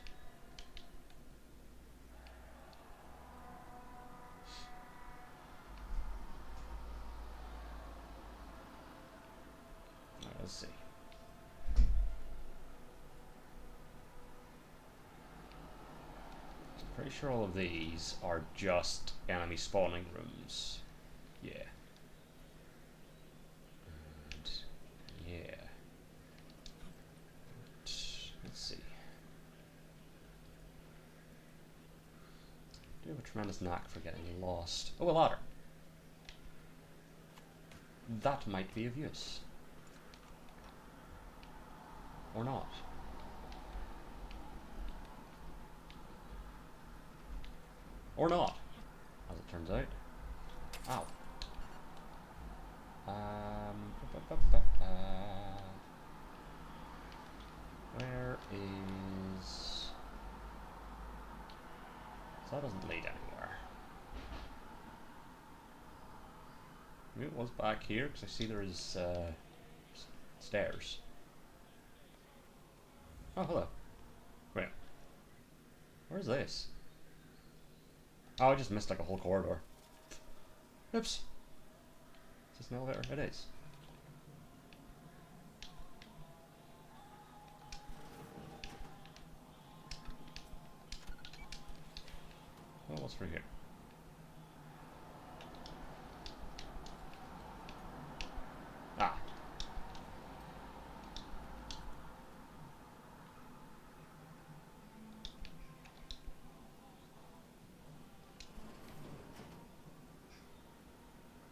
Alright, let's see. Pretty sure all of these are just enemy spawning rooms. Yeah. And yeah. Let's see. I do have a tremendous knack for getting lost. Oh, a ladder. That might be of use. Or not. Or not, as it turns out. Ow. Where is... So that doesn't lead anywhere. Maybe it was back here, because I see there is stairs. Oh, hello. Wait. Where's this? Oh, I just missed like a whole corridor. Oops. Is this an elevator? It is. Oh, what's through here? Ah.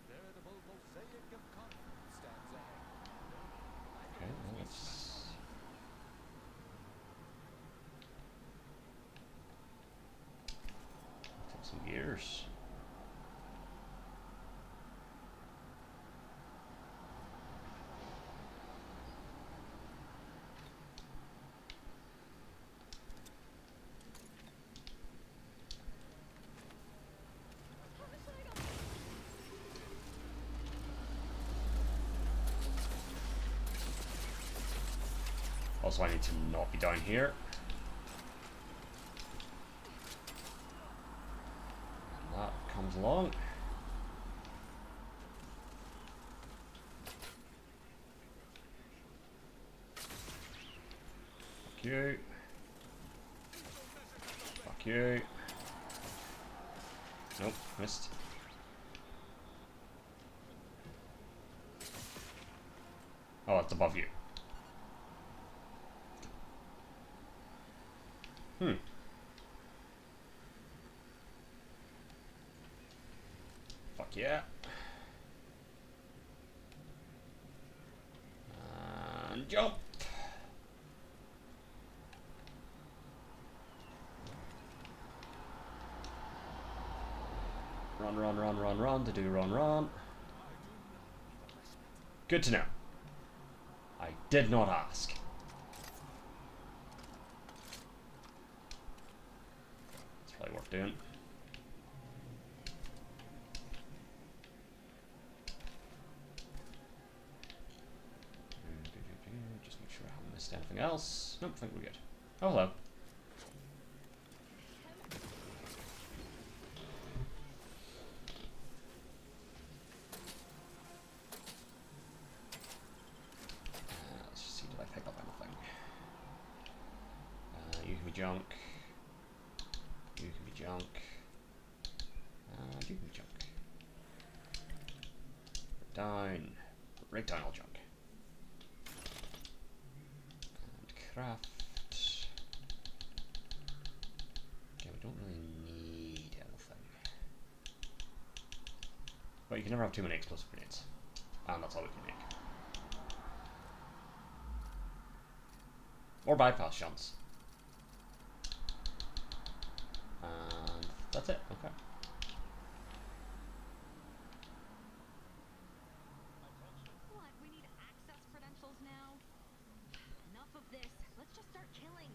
Veritable mosaic of confidence stands ahead. Okay, well, let's... take some gears. Also, I need to not be down here. And that comes along. Fuck you. Fuck you. Nope, missed. Oh, it's above you. Fuck yeah. And jump. Run, run, run, run, run to do run, run. Good to know. I did not ask. It's probably worth doing. Just make sure I haven't missed anything else. Nope, I think we're good. Oh, hello. Let's just see down. Break down all junk. And craft. Okay, we don't really need anything. But you can never have too many explosive grenades. And that's all we can make. Or bypass shunts. And that's it, okay. What? We need access credentials now? Enough of this. Let's just start killing.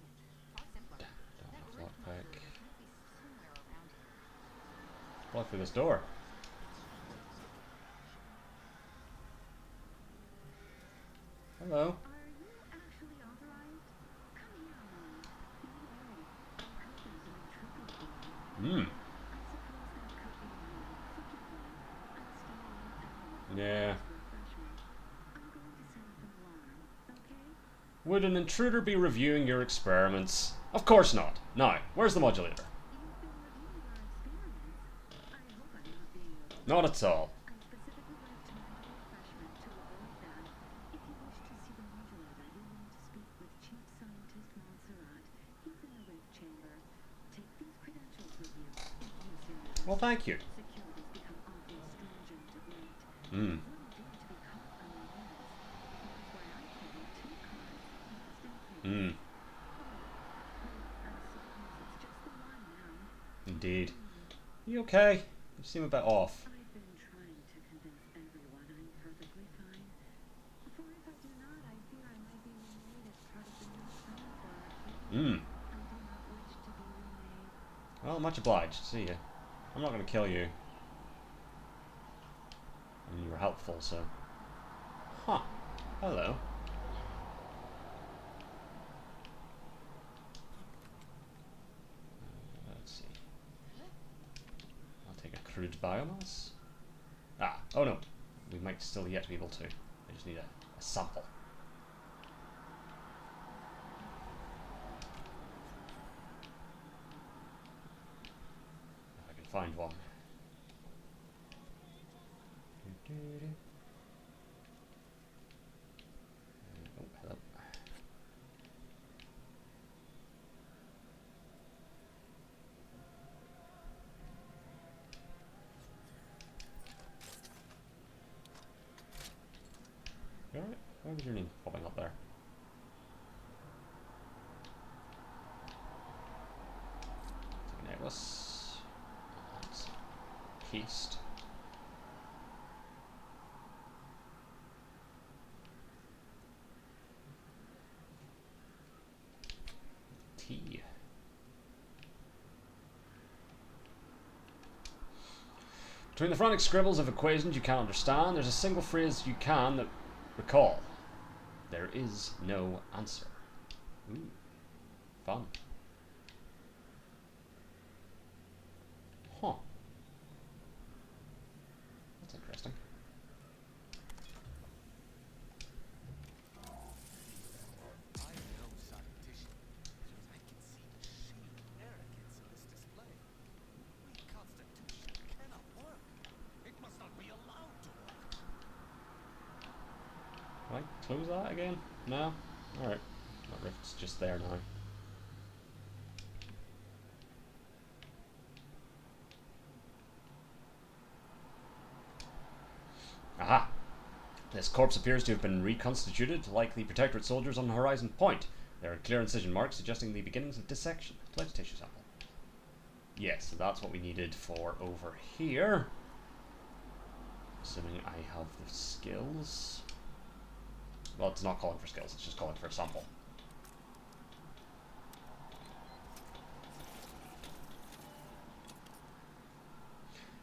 Far simpler. Don't That have root lockpick. modulator might be somewhere around here. Block through this door. Hello. Are you actually authorized? Come here a moment. No way. Because there's an intruder Hmm. here. I suppose that could be you. Forgive me. I'm staying Yeah. refreshment. I'm going to set up an alarm, okay? Would an intruder be reviewing your experiments? Of course not. Now, where's the modulator? You've been reviewing our experiments. I hope I'm not being Not at all. I specifically went to mental refreshment to avoid that. If you wish to see the modulator, you'll need to speak with Chief Scientist Montserrat. He's in the rift chamber. Take these credentials with you in case you're nervous. Well, thank you. Security's become awfully stringent of late. Hmm. It wouldn't do to be caught unawares. That's why I carry 2 cards just in case. Hmm. I suppose it's just the one now. Indeed. You okay? You seem a bit off. I've been trying to convince everyone I'm perfectly fine. For if I do not, I fear I might be remade as part of the new Stonefur. Hmm. I do not wish to be remade. Well, much obliged. See ya. I'm not gonna kill you. I mean, you were helpful, so. Huh. Hello. Let's see. I'll take a crude biomass. Ah, oh no. We might still yet be able to. I just need a sample. If I can find one. Oh, hello. You alright? Why was your name popping up there? Take a necklace. Let's paste. Tea. Between the frantic scribbles of equations you can't understand, there's a single phrase you can recall. There is no answer. Ooh. Fun. Huh. That's interesting. I know scientician, because I can see the sheer arrogance in this display. The Constitution cannot work. It must not be allowed to work. Can I close that again? No? Alright. That rift's just there now. Aha! This corpse appears to have been reconstituted like the Protectorate soldiers on Horizon Point. There are clear incision marks suggesting the beginnings of dissection. Collect a tissue sample. Yes, so that's what we needed for over here. Assuming I have the skills. Well, it's not calling for skills, it's just calling for a sample.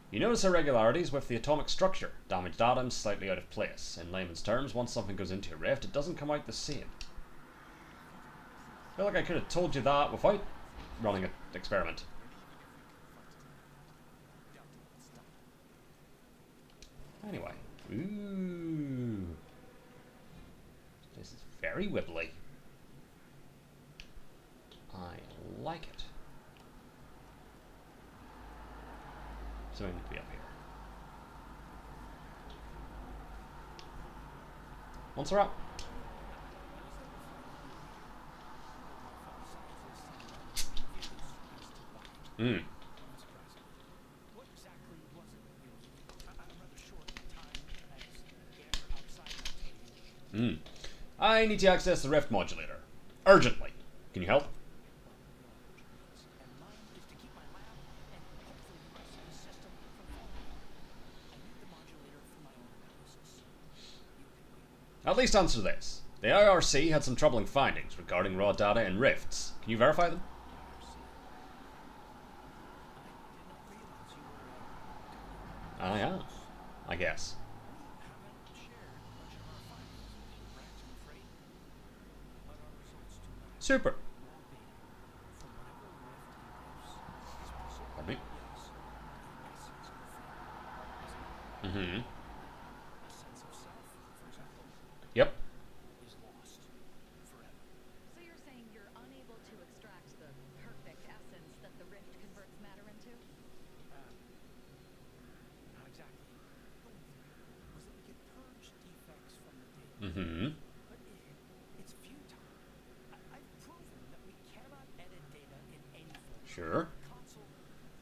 You notice irregularities with the atomic structure. Damaged atoms slightly out of place. In layman's terms, once something goes into a rift, it doesn't come out the same. I feel like I could have told you that without running an experiment. Anyway. Ooh. This is very wibbly. I like it. So I need to be up here. Montserrat. Hmm. What exactly was it? I'm rather short on time, as air outside my cage. I need to access the rift modulator. Urgently. Can you help? And mine is to keep my lab and hopefully the rest of the system from falling. I need the modulator for my own analysis. You can wait. At least answer this. The IRC had some troubling findings regarding raw data and rifts. Can you verify them? I did not realize you were Ah, yeah. I guess. haven't shared much of our findings with Brett, I'm afraid. But our results do not Super. all be from whatever rift he lives. His preserved Pardon me? yes, the essence of thing. Mm-hmm. A sense of self, for example, Yep. is lost forever. So you're saying you're unable to extract the perfect essence that the rift converts matter into? Not exactly. The goal was that we could purge defects from the data. Mm-hmm. But it's futile. I've proven that we cannot edit data in any form. Sure. The console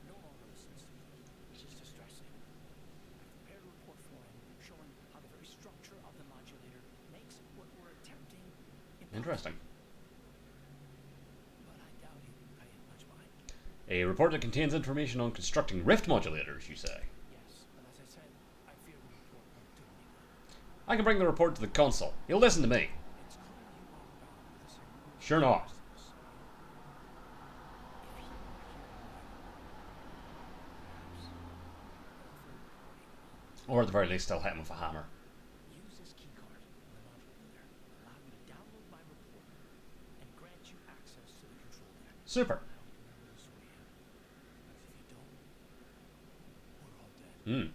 no longer listens to me, which is distressing. I've prepared a report for him showing how the very structure of the modulator makes what we're attempting impossible. Interesting. But I doubt he'd pay it much mind. A report that contains information on constructing rift modulators, you say? Yes, but as I said, I fear the report won't do any good. I can bring the report to the consul. He'll listen to me. It's clear you are bound with the same Sure not. business. Or at the very least, I'll hit him with a hammer. Use this keycard in the modulator there. Allow me to download my report and grant you access to the control deck. Super. I hope you remember this way in. Because if you don't, we're all dead. Hmm.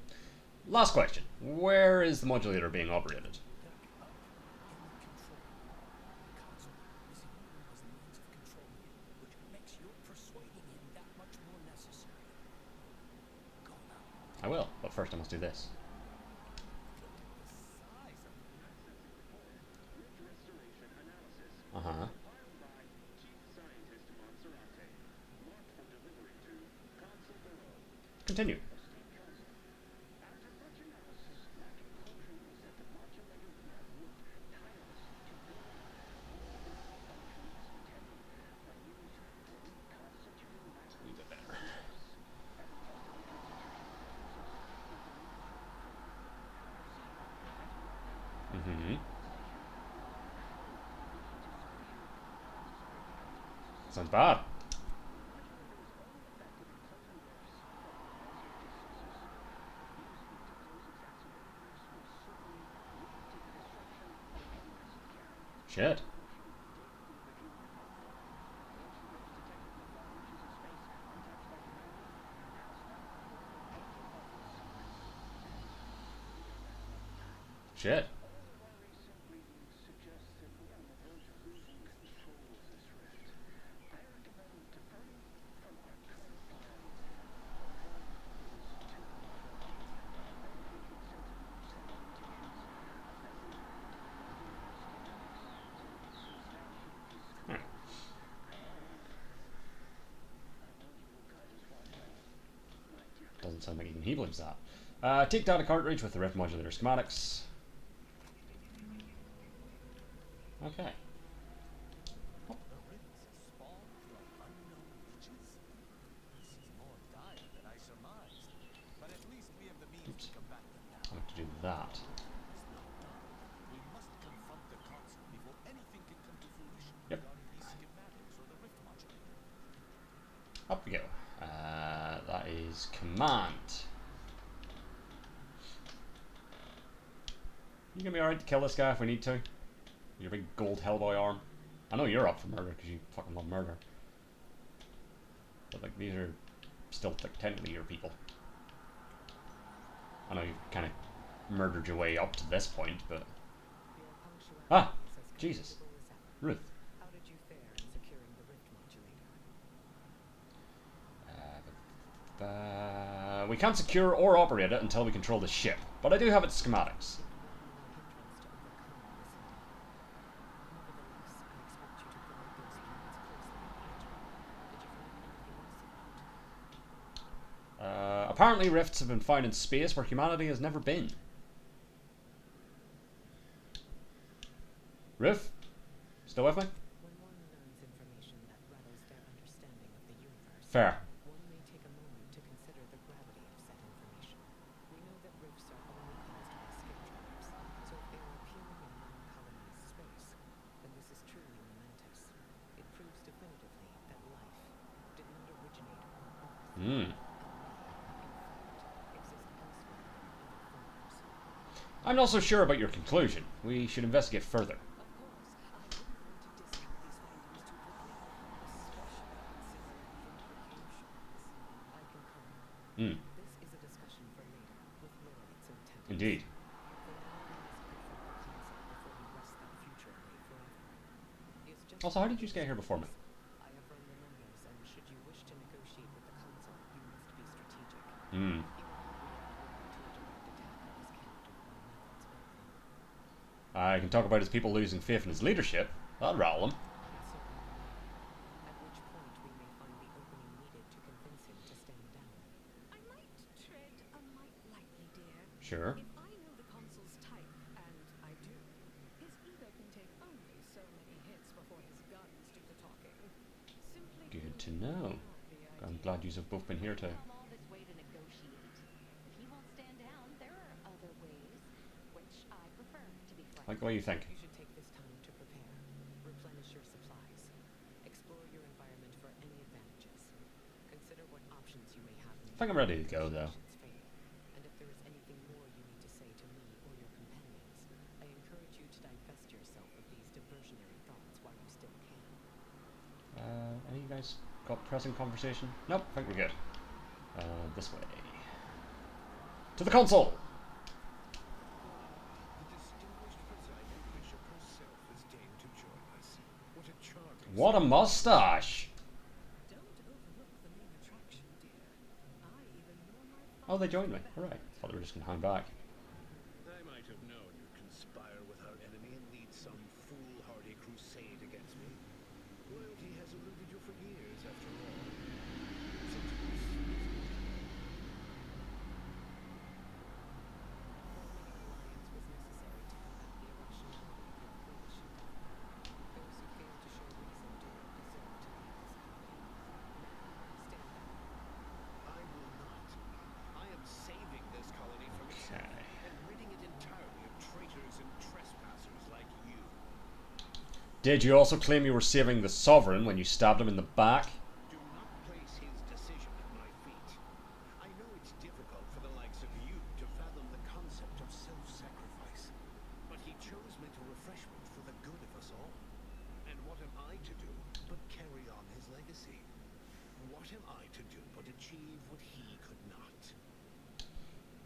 Last question. Where is the modulator being operated? Deck up in the control room. The console is the only one who has the means of controlling it, which makes your persuading him that much more necessary. Go now. I will, but first I must do this. Uh-huh. Continue. A little bit better. Mm-hmm. Sounds bad. Shit. Shit. Hmm. Doesn't sound like even he believes that. Take data cartridge with the rift modulator schematics. Okay. The rifts spawn from unknown reaches? This is more dire than I surmised. But at least we have the means to combat them now. I have to do that. It's not done. We must confront the console before anything can come to fruition Yep. regarding these schematics or the rift modulator. Up we go. That is command. You gonna be alright to kill this guy if we need to? Your big gold Hellboy arm. I know you're up for murder because you fucking love murder. But like these are still like technically your people. I know you've kind of murdered your way up to this point, but ah, Jesus, Ruth. How did you fare in securing the rift modulator? We can't secure or operate it until we control the ship, but I do have its schematics. Hindrance to overcome this Apparently rifts have been found in space where humanity has never been. Riff? Still with me? When one learns information that rattles their understanding of the universe, Fair. one may take a moment to consider the gravity of said information. We know that rifts are only caused by skip tracks, so if they are appearing in non-colonized space, then this is truly momentous. It proves definitively that life did not originate on Earth, Hmm. and may, in fact, exist elsewhere in other forms. I'm not so sure about your conclusion. We should investigate further. Of course, I wouldn't want to discount these findings too quickly, especially considering the implications. I concur. Hmm. This is a discussion for later, with Lloyd's in attendance. Indeed. For now, we must confront the concept before we wrest that future away forever. It's just Also, how did you get here before me? I have run the numbers, and should you wish to negotiate with the council, you must be strategic. Hmm. You will not react well to a direct attack of this candidate by methods of I can talk about his people losing faith in his leadership. That'll rattle him. at which point we may find the opening needed to convince him to stand down. I might tread a mite lightly, dear. Sure. If I know the consul's type, and I do, his ego can take only so many hits before his guns do the talking. Simply Good to put, know. not the I'm ideal. glad you have both been here to. Come all this way to negotiate. If he won't stand down, there are other ways, which I prefer, to be frank. Like the way you think. You should take this time to prepare, replenish your supplies, explore your environment for any advantages. Consider what options you may have. I think I'm ready to go, though. Fail. And if there is anything more you need to say to me or your companions, I encourage you to divest yourself of these diversionary thoughts while you still can. Any of you guys got pressing conversation? Nope, I think we're good. This way. To the console! The distinguished presiding bishop herself has deigned to join us. What a charming... What a mustache! Don't overlook the main attraction, dear. I even know my Oh, they joined me. father's Alright. Thought they were just gonna hang back. I might have known you'd conspire with our enemy and lead some foolhardy crusade against me. Loyalty has eluded you for years, after all. Did you also claim you were saving the Sovereign when you stabbed him in the back? Do not place his decision at my feet. I know it's difficult for the likes of you to fathom the concept of self-sacrifice, but he chose mental refreshment for the good of us all. And what am I to do but carry on his legacy? What am I to do but achieve what he could not?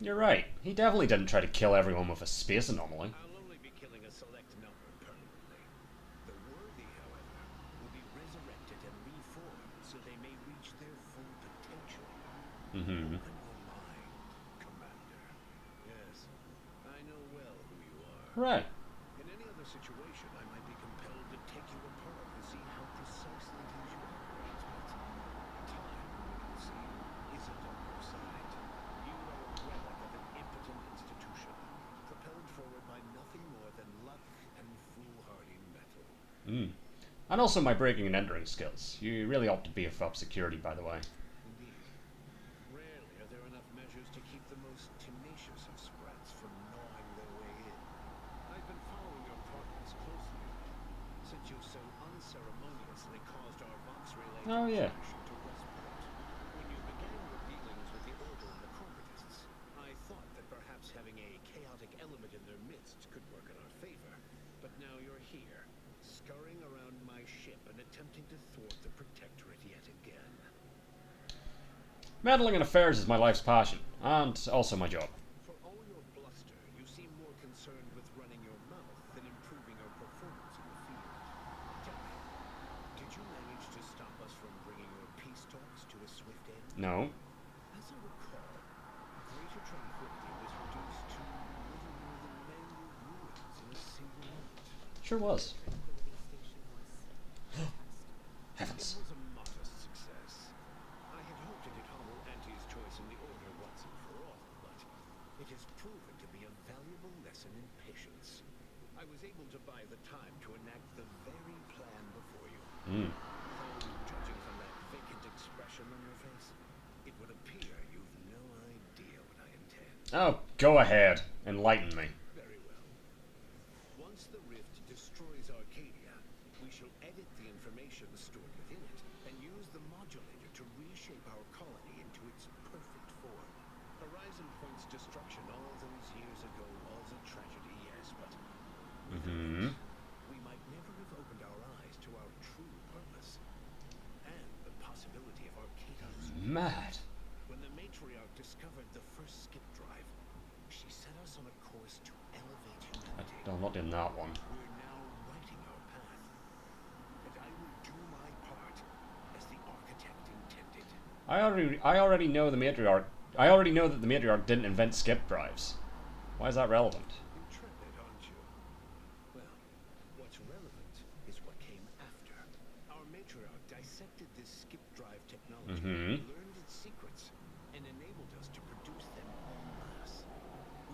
You're right. He definitely didn't try to kill everyone with a space anomaly. I'll only be killing a select number permanently. The worthy, however, will be resurrected and reformed so they may reach their full potential. Mm-hmm. Open your mind, Commander. Yes, I know well who you are. Right. In any other situation, I might be compelled to take you apart to see how precisely it is you operate, but time, you can see, isn't on your side. You are a relic of an impotent institution, propelled forward by nothing more than luck and foolhardy metal. Mm. And also my breaking and entering skills. You really ought to beef up security, by the way. Indeed. Rarely are there enough measures to keep the most tenacious of sprats from gnawing their way in. I've been following your progress closely, since you so unceremoniously caused our Vox relay Oh, yeah. transmission to Westport. When you began your dealings with the Order and the Corporatists, I thought that perhaps having a chaotic element in their midst could work in our favor. But now you're here, scurrying around my ship and attempting to thwart the Protectorate yet again. Meddling in affairs is my life's passion, and also my job. For all your bluster, you seem more concerned with running your mouth than improving your performance in the field. Tell me, did you manage to stop us from bringing your peace talks to a swift end? No. As I recall, Greater Tranquility was reduced to little more than manual ruins in a single moment. Sure was. Tranquility Station was fantastic. Heavens. It was a modest success. I had hoped it had hobbled Auntie's choice in the Order what and impatience. I was able to buy the time to enact the very plan before you. Hmm. Though, judging from that vacant expression on your face, it would appear you've no idea what I intend. Oh, go ahead. Enlighten me. Very well. Once the rift destroys Arcadia, we shall edit the information stored within it and use the modulator to reshape our colony into its perfect form. Horizon Point's destruction all those years ago was a tragedy, yes, but Mm-hmm. we might never have opened our eyes to our true purpose and the possibility of Arcadia's. Mad. When the matriarch discovered the first skip drive, she set us on a course to elevate humanity. I'm not doing that one. We're now writing our path, and I will do my part as the architect intended. I already know the matriarch. I already know that the matriarch didn't invent skip drives. Why is that relevant? Intrepid, aren't you? Well, what's relevant is what came after. Our matriarch dissected this skip drive technology, learned its secrets, and enabled us to produce them en masse,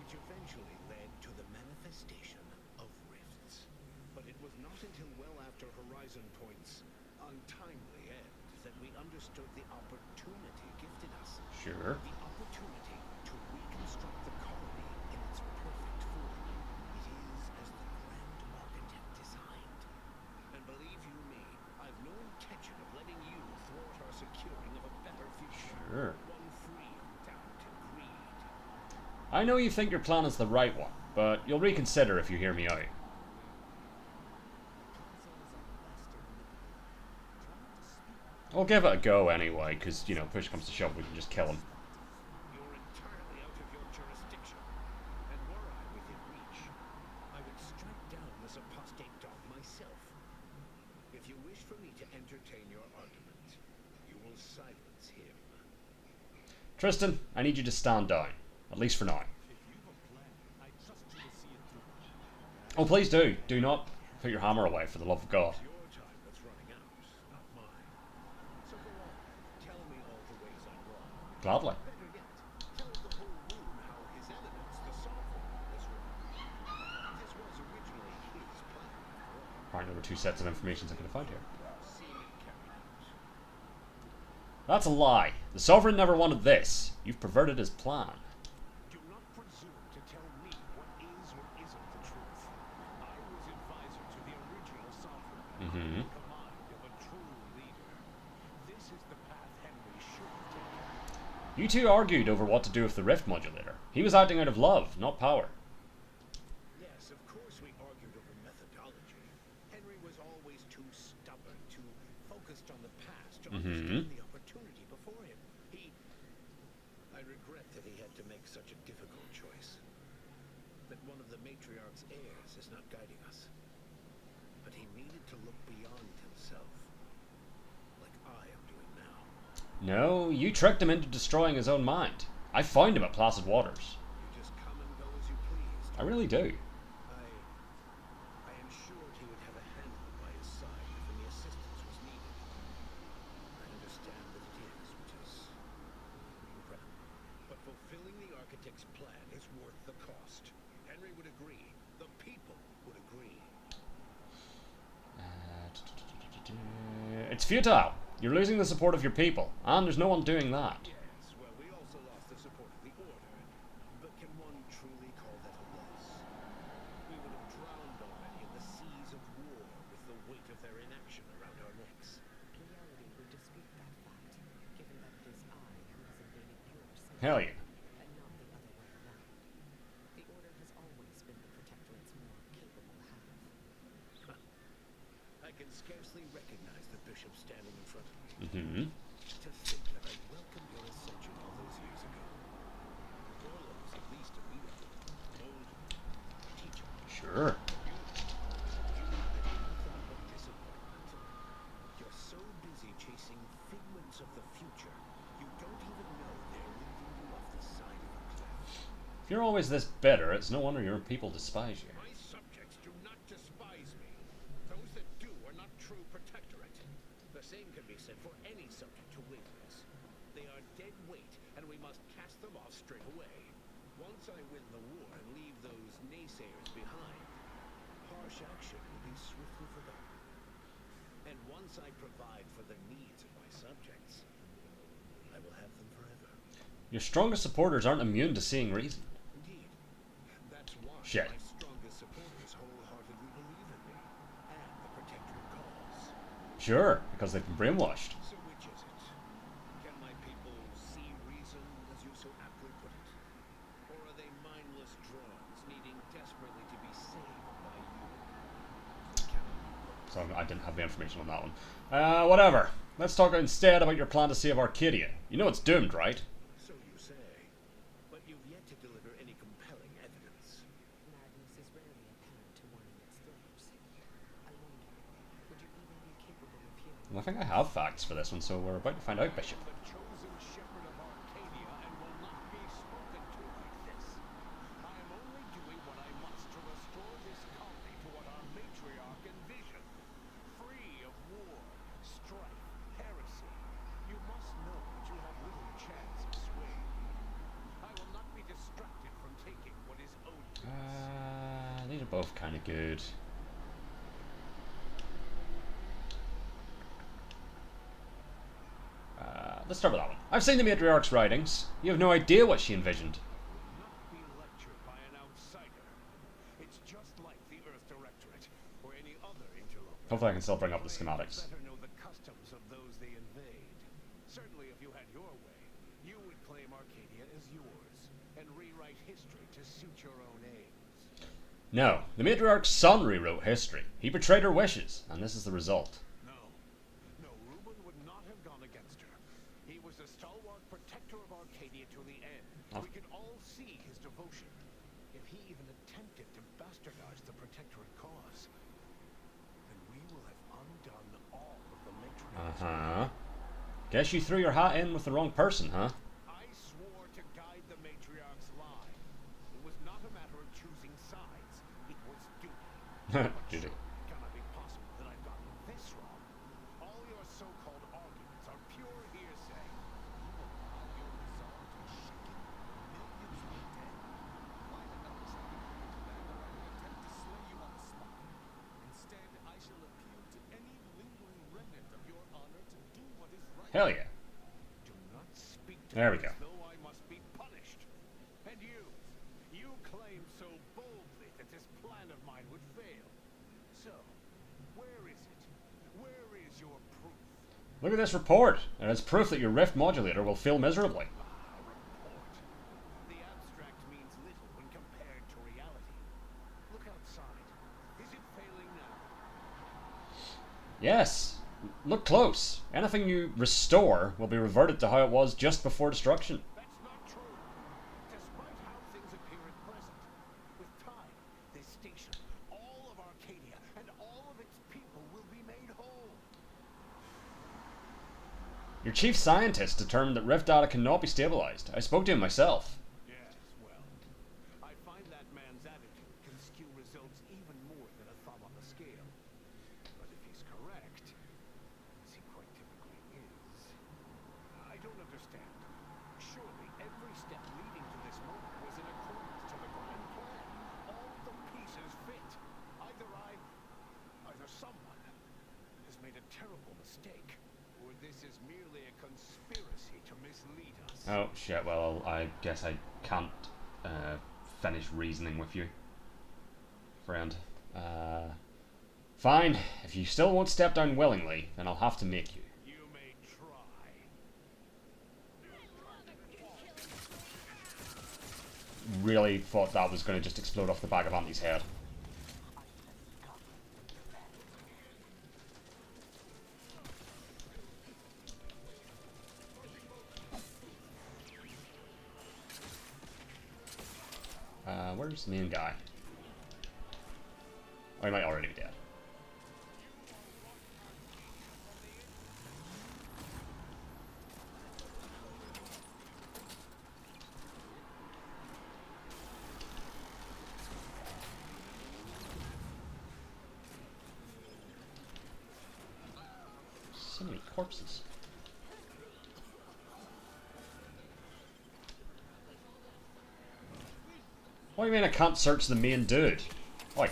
which eventually led to the manifestation of rifts. But it was not until well after Horizon Point's untimely end that we understood the opportunity gifted us. Sure. The opportunity to reconstruct the colony in its perfect form. It is as the Grand Architect designed. And believe you me, I've no intention of letting you thwart our securing of a better future. Sure. One free of doubt and greed. I know you think your plan is the right one, but you'll reconsider if you hear me out. I'll give it a go anyway, because, you know, push comes to shove, we can just kill him. You're entirely out of your jurisdiction. And were I within reach, I would strike down this apostate dog myself. If you wish for me to entertain your argument, you will silence him. Tristan, I need you to stand down. At least for now. Oh, please do. Do not put your hammer away, for the love of God. It's your time that's running out, not mine. So go on, tell me all the ways I'm wrong. Gladly. Better yet, tell the whole room how His Eminence, the Sovereign, was wrong. This was originally his plan, after all. Apparently there were two sets of information I could have found here. See me carried out. That's a lie. The Sovereign never wanted this. You've perverted his plan. Do not presume to tell me what is or isn't the truth. I was advisor to the original Sovereign, in command of a true leader. This is the path Henry should have taken. You two argued over what to do with the rift modulator. He was acting out of love, not power. Yes, of course we argued over methodology. Henry was always too stubborn, too focused on the past to understand the opportunity before him. I regret that he had to make such a difficult choice. That one of the matriarch's heirs is not guiding us. But he needed to look beyond himself. Like I am doing now. No, you tricked him into destroying his own mind. I found him at Placid Waters. You just come and go as you please. I really do. I am sure he would have a handler by his side if any assistance was needed. I understand that it is, which is incredible. But fulfilling the architect's plan is worth the cost. Henry would agree. The people would agree. It's futile. You're losing the support of your people, and there's no one doing that. Yes, well, we also lost the support of the Order. But can one truly call that a loss? We would have drowned already in the seas of war with the weight of their inaction around our necks. Reality would dispute that fact, given that it is I who has invaded your space, Hell yeah. and not the other way around. The Order has always been the Protectorate's more capable half. I can scarcely recognize the bishop standing in front of me. To think that I welcomed your ascension all those years ago. Orla was at least a leader, mold, teacher. Sure. You had nothing but disappointment. You're so busy chasing figments of the future, you don't even know they're leading you off the side of a cliff. If you're always this bitter, it's no wonder your people despise you. My subjects do not despise me. Those that do are not true protectorate. The same can be said for any subject who wins. They are dead weight, and we must cast them off straight away. Once I win the war and leave those naysayers once I provide for the needs of my subjects, I will have them forever. Your strongest supporters aren't immune to seeing reason. Indeed. That's why Shit. my strongest supporters wholeheartedly believe in me and the Protectorate cause. Sure, because they've been brainwashed. So which is it? Can my people see reason, as you so aptly put it? Or are they mindless drones needing desperately to be saved by you? They cannot be both. So I didn't have the information on that one. Whatever. Let's talk instead about your plan to save Arcadia. You know it's doomed, right? So you say. But you've yet to deliver any compelling evidence. Madness is rarely apparent to one in its throes. I wonder, would you even be capable of hearing? And I think I have facts for this one, so we're about to find out, Bishop. The chosen shepherd of Arcadia and will not be spoken to like this. I am only doing what I must to restore this colony to what our matriarch envisioned. Free of war, strife, heresy. You must know that you have little chance of swaying. I will not be distracted from taking what is owed to us. These are both kind of good. Let's start with that one. I've seen the Matriarch's writings. You have no idea what she envisioned. Not be lectured by an outsider. It's just like the Earth Directorate or any other interloper. Hopefully I can still bring up the schematics. Better know the customs of those they invade. Certainly, if you had your way, you would claim Arcadia as yours and rewrite history to suit your own aims. No, the Matriarch's son rewrote history. He betrayed her wishes, and this is the result. No, Reuben would not have gone against her. He was a stalwart protector of Arcadia to the end. Oh. We could all see his devotion. If he even attempted to bastardize the Protectorate cause, then we will have undone all of the matriarchs. Uh-huh. Guess you threw your hat in with the wrong person, huh? I swore to guide the matriarch's line. It was not a matter of choosing sides. It was duty. Duty. It cannot be possible that I've gotten this wrong. All your so-called arguments are pure hearsay. You allow your resolve to shaken. Millions be dead. My elders have been put to bed or I will attempt to slay you on the spot. Instead, I shall appeal to any lingering remnant of your honor to do what is right. Hell yeah. Do not speak to There we me go. as though I must be punished. And you claim so boldly that this plan of mine would fail. So, where is it? Where is your proof? Look at this report, and it's proof that your rift modulator will fail miserably. Report. The abstract means little when compared to reality. Look outside. Is it failing now? Yes. Look close. Anything you restore will be reverted to how it was just before destruction. That's not true. Despite how things appear at present, with time, this station, all of Arcadia, and all of its people will be made whole. Your chief scientist determined that rift data cannot be stabilized. I spoke to him myself. Yes, well, I find that man's attitude can skew results even more than a thumb on the scale. But if he's correct, as he quite typically is, I don't understand. Surely every step leading to this moment was in accordance to the grand plan. All the pieces fit. Either someone has made a terrible mistake, or this is merely a conspiracy to mislead us. Oh shit, well I guess I can't finish reasoning with you, friend. Fine, if you still won't step down willingly, then I'll have to make you. You may try. Really thought that was going to just explode off the back of Auntie's head. Where's the main guy? Oh, he might already be dead. So many corpses. What do you mean I can't search the main dude? Like,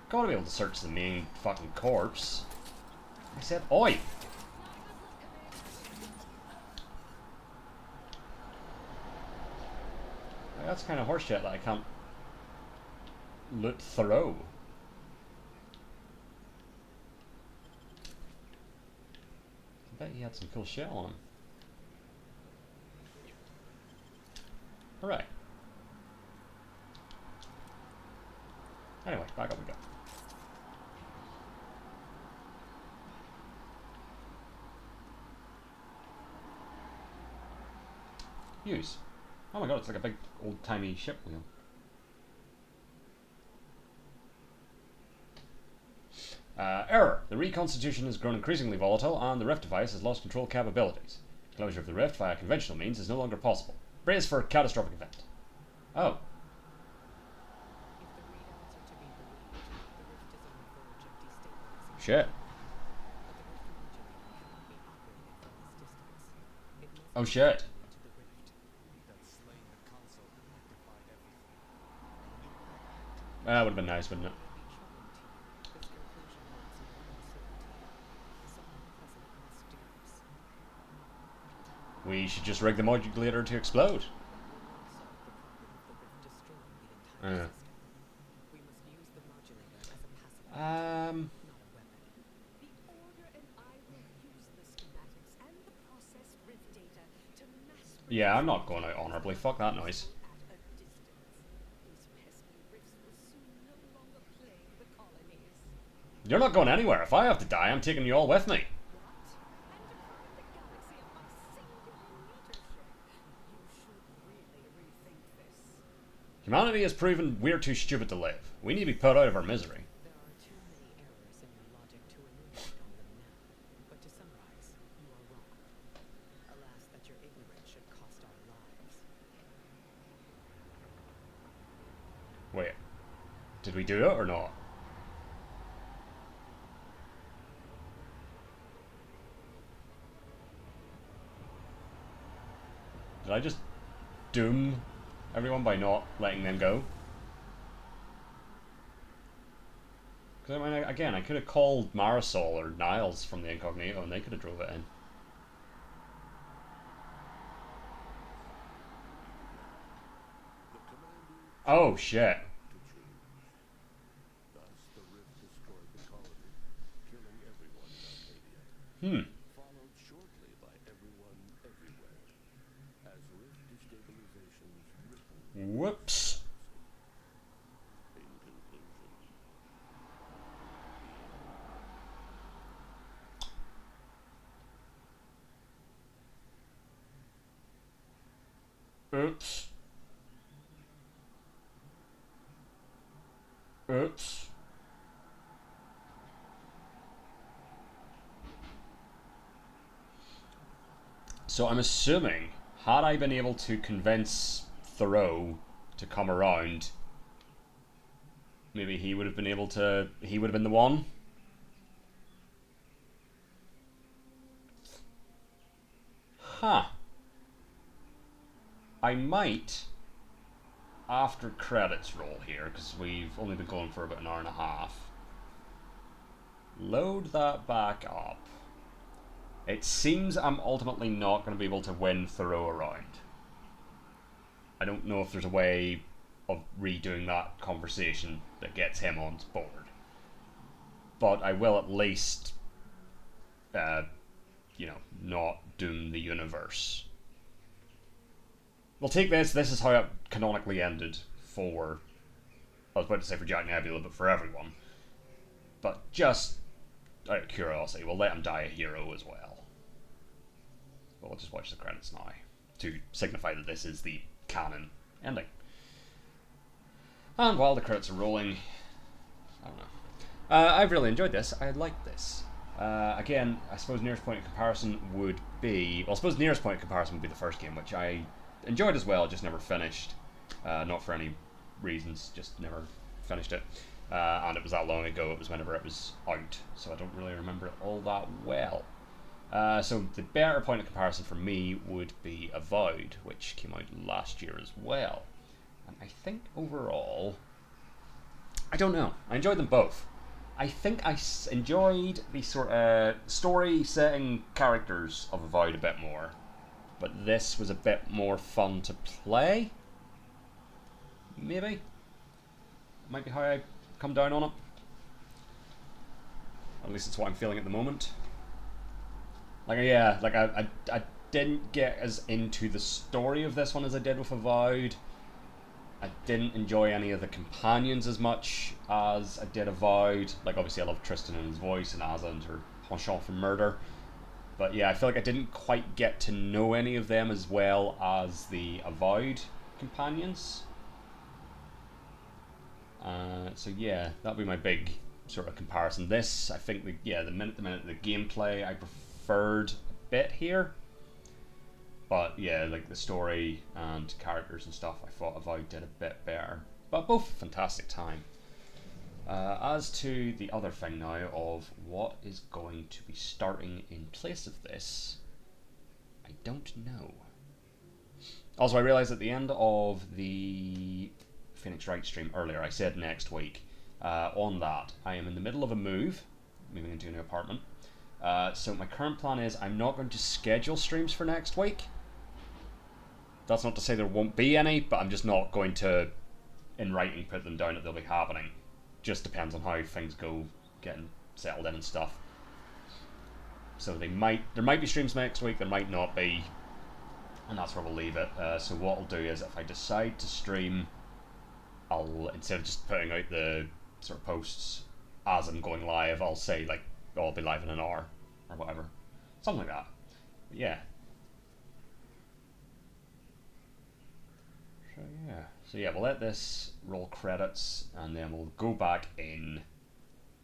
Gotta be able to search the main fucking corpse. I said, oi! That's kind of horseshit that I can't loot through. I bet he had some cool shit on him. Alright. Anyway, back up we go. Use. Oh my god, it's like a big old-timey ship wheel. Error. The reconstitution has grown increasingly volatile and the rift device has lost control capabilities. Closure of the rift via conventional means is no longer possible. Brace for a catastrophic event. Oh. If the readouts are to be believed, the rift is on the verge of destabilizing. Shit. But the rift modulator cannot be operated from this distance. It must Oh shit. into the rift. That slain the console rectified everything. That would have been nice, wouldn't it? May be troubling to you. This conclusion holds no uncertainty. Someone present must do this. We should just rig the modulator to explode. Solve the problem of the rift destroying the entire Uh. system. We must use the modulator as a passive Um. not a weapon. The Order and I will use the schematics and the process rift data to mass Yeah, I'm not going out honorably. Fuck that noise. at a distance. These pesky rifts will soon no longer plague the colonies. You're not going anywhere. If I have to die, I'm taking you all with me. What? And deprive the galaxy of my singular leadership? You should really rethink this. Humanity has proven we're too stupid to live. We need to be put out of our misery. There are too many errors in your logic to enumerate on them now. But to summarize, you are wrong. Alas, that your ignorance should cost our lives. Wait. Did we do it or not? Did I just doom everyone by not letting them go? Because I mean, again, I could have called Marisol or Niles from the Incognito and they could have drove it in. Oh shit. Thus, the rift destroyed the colony, killing everyone in Arcadia. Hmm. Followed shortly by everyone everywhere, as rift destabilizations rippled. Whoops. In conclusion, Oops. Oops. So I'm assuming, had I been able to convince Thoreau to come around, maybe he would have been able to, he would have been the one? Huh. I might, after credits roll here, because we've only been going for about an hour and a half, load that back up. It seems I'm ultimately not going to be able to win Thoreau around. I don't know if there's a way of redoing that conversation that gets him on board. But I will at least, you know, not doom the universe. We'll take this. This is how it canonically ended for, I was about to say for Jack Nebula, but for everyone. But just out of curiosity, we'll let him die a hero as well. But we'll just watch the credits now to signify that this is the canon ending. And while the credits are rolling, I don't know. I've really enjoyed this. I like this. Again, I suppose nearest point of comparison would be... Well, I suppose nearest point of comparison would be the first game, which I enjoyed as well, just never finished. Not for any reasons, just never finished it. And it was that long ago, it was whenever it was out, so I don't really remember it all that well. So the better point of comparison for me would be Avowed, which came out last year as well. And I think overall, I don't know. I enjoyed them both. I think I enjoyed the sort of story setting characters of Avowed a bit more, but this was a bit more fun to play. Maybe. Might be how I come down on it. At least it's what I'm feeling at the moment. Like, yeah, like I didn't get as into the story of this one as I did with Avowed. I didn't enjoy any of the companions as much as I did Avowed. Like, obviously I love Tristan and his voice, and Asa and her penchant for murder. But yeah, I feel like I didn't quite get to know any of them as well as the Avowed companions. So yeah, that'll be my big sort of comparison. This, I think, the minute the gameplay I preferred a bit here. But yeah, like the story and characters and stuff, I thought Avowed did a bit better. But both fantastic time. As to the other thing now of what is going to be starting in place of this, I don't know. Also, I realised at the end of the Phoenix Wright stream earlier, I said next week. On that, I am in the middle of a moving into a new apartment. So my current plan is I'm not going to schedule streams for next week. That's not to say there won't be any, but I'm just not going to, in writing, put them down that they'll be happening. Just depends on how things go, getting settled in and stuff. So there might be streams next week, there might not be, and that's where we'll leave it. So what I'll do is, if I decide to stream, I'll, instead of just putting out the sort of posts as I'm going live, I'll say like, oh, I'll be live in an hour or whatever, something like that. But yeah. So yeah, we'll let this roll credits, and then we'll go back in.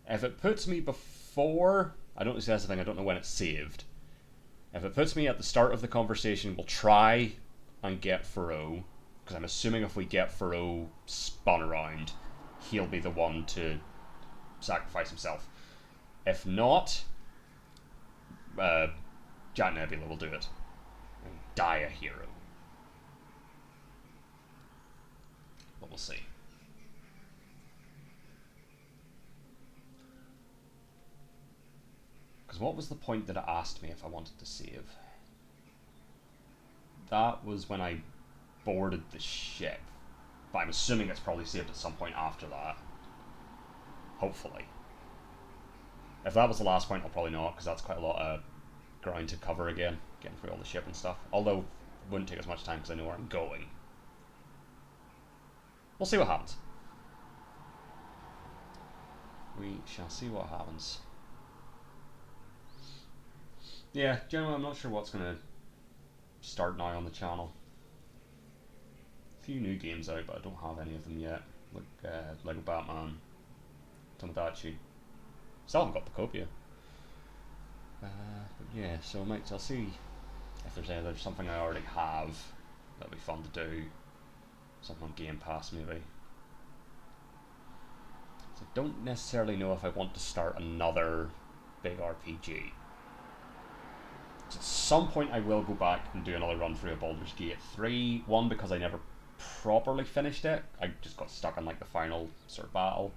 If it puts me before, I don't know if that's the thing, I don't know when it's saved. If it puts me at the start of the conversation, we'll try and get Faro, because I'm assuming if we get Faro spun around, he'll be the one to sacrifice himself. If not, Jack Nebula will do it and die a hero. But we'll see. Because what was the point that it asked me if I wanted to save? That was when I boarded the ship. But I'm assuming it's probably saved at some point after that. Hopefully. If that was the last point, I'll probably not, because that's quite a lot of ground to cover again, getting through all the ship and stuff. Although, it wouldn't take as much time because I know where I'm going. We'll see what happens. We shall see what happens. Yeah, generally I'm not sure what's going to start now on the channel. A few new games out, but I don't have any of them yet. Like Lego Batman, Tomodachi. Still haven't got Pocopia. But yeah, so I'll see if there's something I already have that'll be fun to do. Something on Game Pass maybe. So I don't necessarily know if I want to start another big RPG. So at some point I will go back and do another run through of Baldur's Gate 3. One, because I never properly finished it. I just got stuck on like the final sort of battle.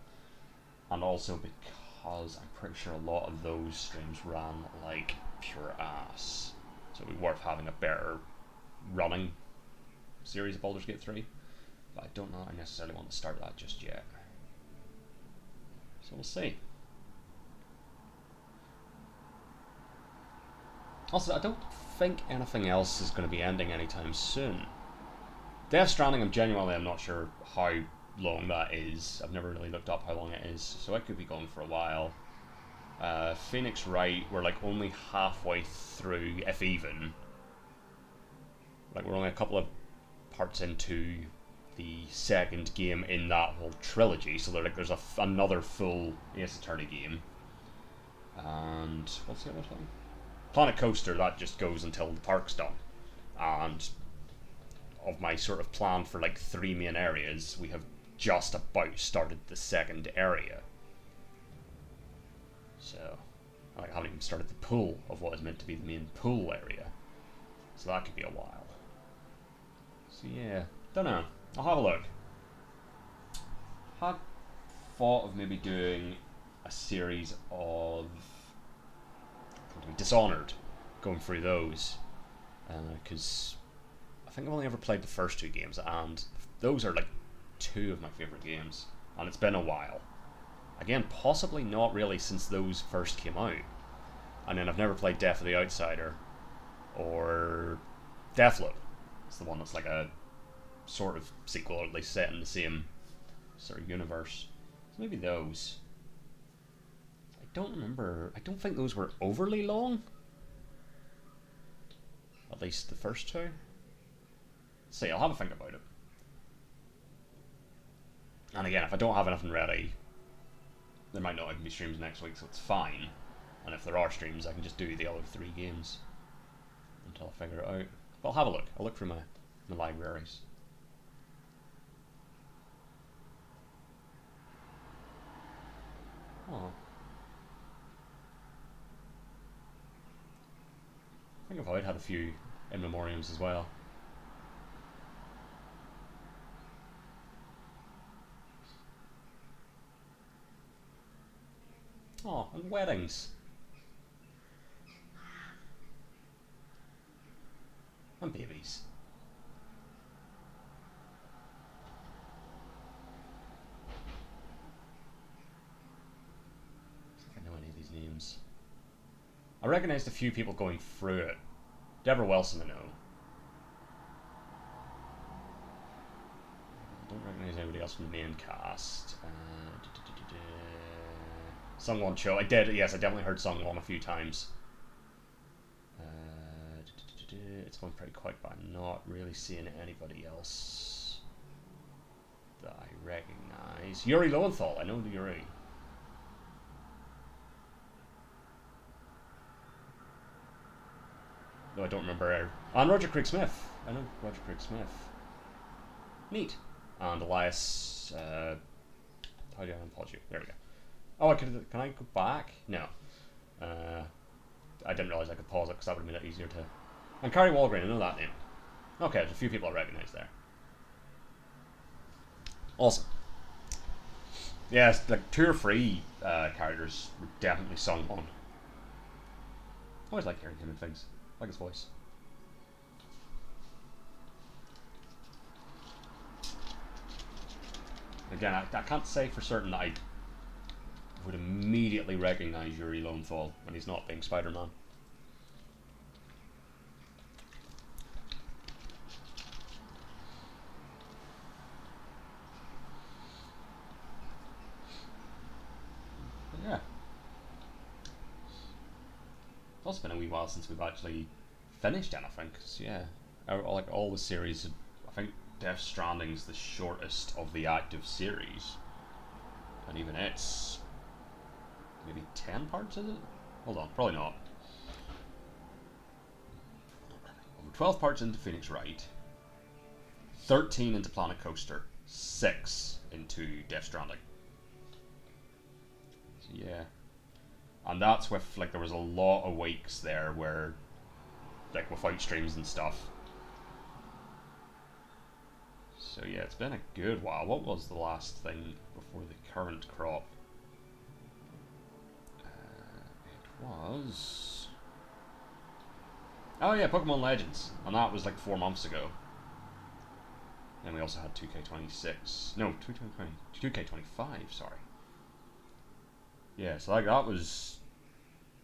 And also because I'm pretty sure a lot of those streams ran like pure ass. So it'd be worth having a better running series of Baldur's Gate 3. But I don't know I necessarily want to start that just yet. So we'll see. Also, I don't think anything else is going to be ending anytime soon. Death Stranding, I'm not sure how long that is. I've never really looked up how long it is, so it could be going for a while. Phoenix Wright, we're like only halfway through, if even. Like we're only a couple of parts into the second game in that whole trilogy, so there's another full Ace Attorney game. And what's the other thing? Planet Coaster, that just goes until the park's done. And of my sort of plan for like 3 main areas, we have just about started the second area. So, I haven't even started the pool of what is meant to be the main pool area. So that could be a while. So yeah, don't know. I'll have a look. Had thought of maybe doing a series of Dishonored, going through those, because I think I've only ever played the first two games, and those are like two of my favourite games, and it's been a while. Again, possibly not really since those first came out. And then I've never played Death of the Outsider or Deathloop. It's the one that's like a sort of sequel, or at least set in the same sort of universe. So maybe those. I don't remember. I don't think those were overly long. At least the first two. Let's see, I'll have a think about it. And again, if I don't have anything ready, there might not even be streams next week, so it's fine. And if there are streams, I can just do the other 3 games until I figure it out. But I'll have a look. I'll look through my libraries. Oh. I think I've had a few in memoriams as well. Oh, and weddings. And babies. I don't know any of these names. I recognised a few people going through it. Deborah Wilson, I know. I don't recognise anybody else from the main cast. Sungwon Cho. I did, yes, I definitely heard Sungwon a few times. It's going pretty quick, but I'm not really seeing anybody else that I recognise. Yuri Lowenthal, I know the Yuri. Though I don't remember her. And Roger Craig Smith. I know Roger Craig Smith. Neat. And Elias, how do I unpause you? There we go. Oh, can I go back? No. I didn't realise I could pause it because that would have made it easier to... And Carrie Walgreen, I know that name. Okay, there's a few people I recognise there. Awesome. Yes, like 2 or 3 characters were definitely sung on. I always like hearing him in things. I like his voice. Again, I can't say for certain that I would immediately recognise Yuri Lowenthal when he's not being Spider-Man. But yeah. It's also been a wee while since we've actually finished anything, because yeah, like all the series, I think Death Stranding's the shortest of the active series. And even it's maybe 10 parts, is it? Hold on, probably not. 12 parts into Phoenix Wright, 13 into Planet Coaster, 6 into Death Stranding. So yeah. And that's with, like, there was a lot of weeks there where, like, without streams and stuff. So yeah, it's been a good while. What was the last thing before the current crop? It was... Oh yeah, Pokemon Legends. And that was like 4 months ago. Then we also had 2K26. No, 2K25, sorry. Yeah, so like that was...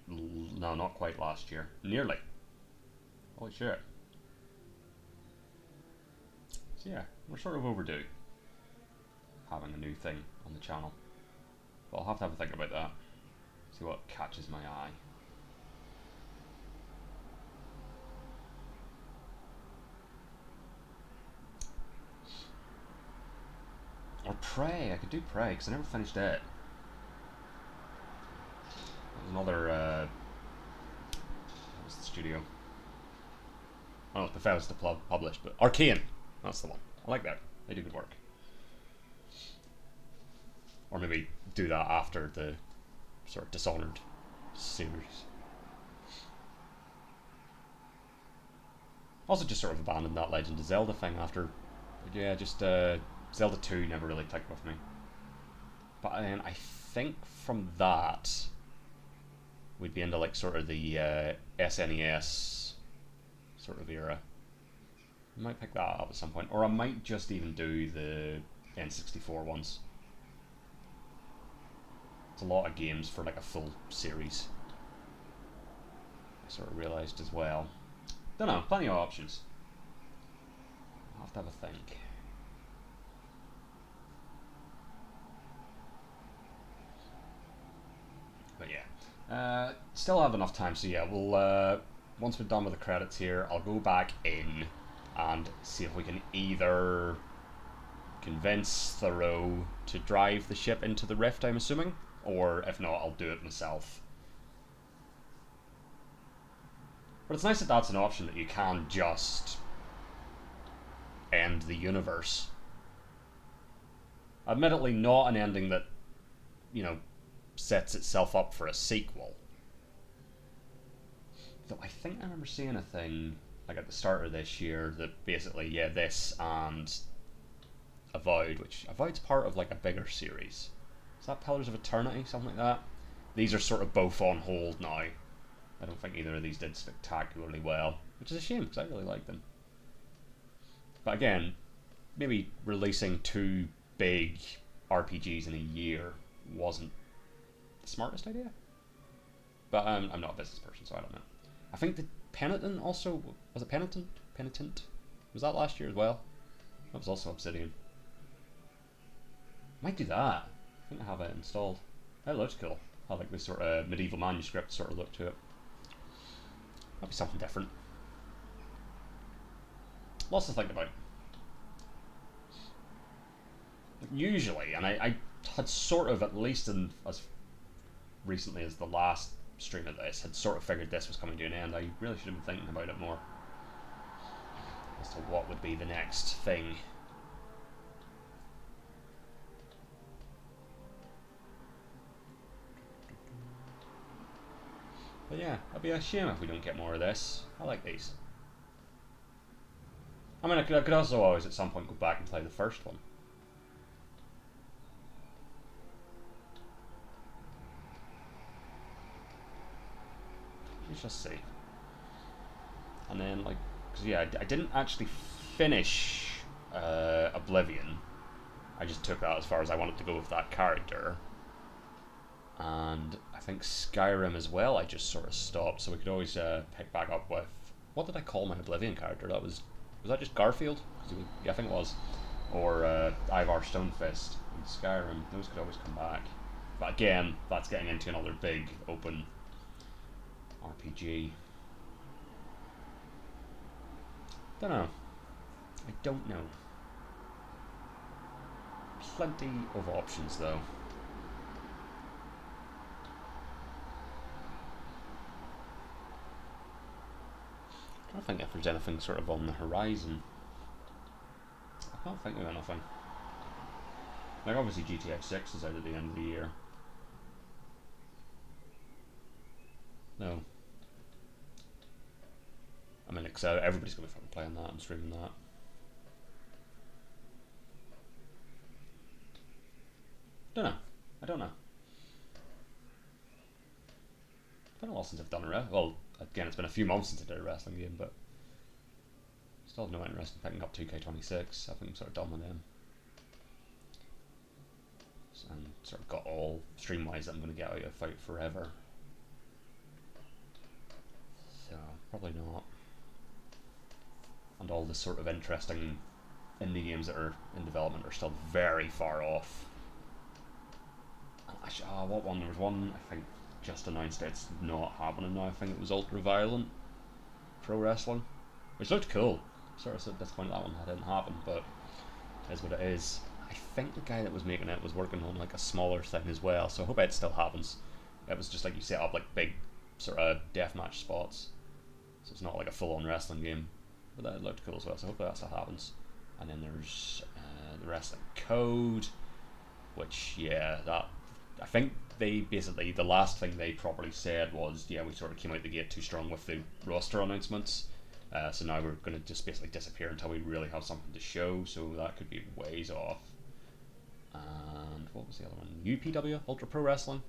No, not quite last year. Nearly. Holy shit. So yeah, we're sort of overdue having a new thing on the channel. But I'll have to have a think about that. See what catches my eye. Or Prey, I could do Prey, because I never finished it. There's another, what was the studio? Oh, it's Bethesda published, but Arcane, that's the one. I like that, they do good work. Or maybe do that after the sort of Dishonored series. Also just sort of abandoned that Legend of Zelda thing after, yeah, just Zelda 2 never really clicked with me. But then I think from that, we'd be into like sort of the SNES sort of era. I might pick that up at some point, or I might just even do the N64 ones. It's a lot of games for like a full series. I sort of realised as well. Don't know, plenty of options. I'll have to have a think. But yeah, still have enough time, so yeah, we'll once we're done with the credits here, I'll go back in and see if we can either convince Thoreau to drive the ship into the rift, I'm assuming, or if not, I'll do it myself. But it's nice that that's an option, that you can just end the universe. Admittedly, not an ending that, you know, sets itself up for a sequel. Though I think I remember seeing a thing, like at the start of this year, that basically, yeah, this and Avowed, which Avowed's part of like a bigger series. Is that Pillars of Eternity? Something like that? These are sort of both on hold now. I don't think either of these did spectacularly well, which is a shame because I really like them. But again, maybe releasing 2 big RPGs in a year wasn't the smartest idea. But I'm not a business person, so I don't know. I think the Penitent also, was it Penitent? Penitent? Was that last year as well? That was also Obsidian. Might do that. I think I have it installed. That looks cool. I like this sort of medieval manuscript sort of look to it. Might be something different. Lots to think about. Usually, and I had sort of, at least in as recently as the last stream of this, had sort of figured this was coming to an end. I really should have been thinking about it more as to what would be the next thing. But yeah, it'll be a shame if we don't get more of this. I like these. I mean, I could also always at some point go back and play the first one. Let's just see. And then, like, cause yeah, I didn't actually finish Oblivion. I just took that as far as I wanted to go with that character. And I think Skyrim as well, I just sort of stopped, so we could always pick back up with... What did I call my Oblivion character? That was that just Garfield? Yeah, I think it was. Or Ivar Stonefist in Skyrim. Those could always come back. But again, that's getting into another big, open RPG. Don't know. I don't know. Plenty of options, though. I don't think if there's anything sort of on the horizon. I can't think of anything. Like, obviously GTA 6 is out at the end of the year. No. I mean, everybody's going to be fucking playing that and streaming that. Don't know. I don't know. It's been a while since I've done a well, again, it's been a few months since I did a wrestling game, but still have no interest in picking up 2K26. I think I'm sort of done with them. And sort of got all stream-wise that I'm going to get out of Fight Forever. So, probably not. And all the sort of interesting indie games that are in development are still very far off. What one? There was one, I think, just announced it's not happening now. I think it was Ultra Violent Pro Wrestling, which looked cool. Sort of disappointed that one didn't happen, but it is what it is. I think the guy that was making it was working on like a smaller thing as well, so I hope it still happens. It was just like you set up like big sort of deathmatch spots, so it's not like a full-on wrestling game, but that looked cool as well, so hopefully that still happens. And then there's the Wrestling Code, which, yeah, that I think they basically, the last thing they properly said was, yeah, we sort of came out the gate too strong with the roster announcements, so now we're going to just basically disappear until we really have something to show, so that could be ways off. and what was the other one? UPW, Ultra Pro Wrestling.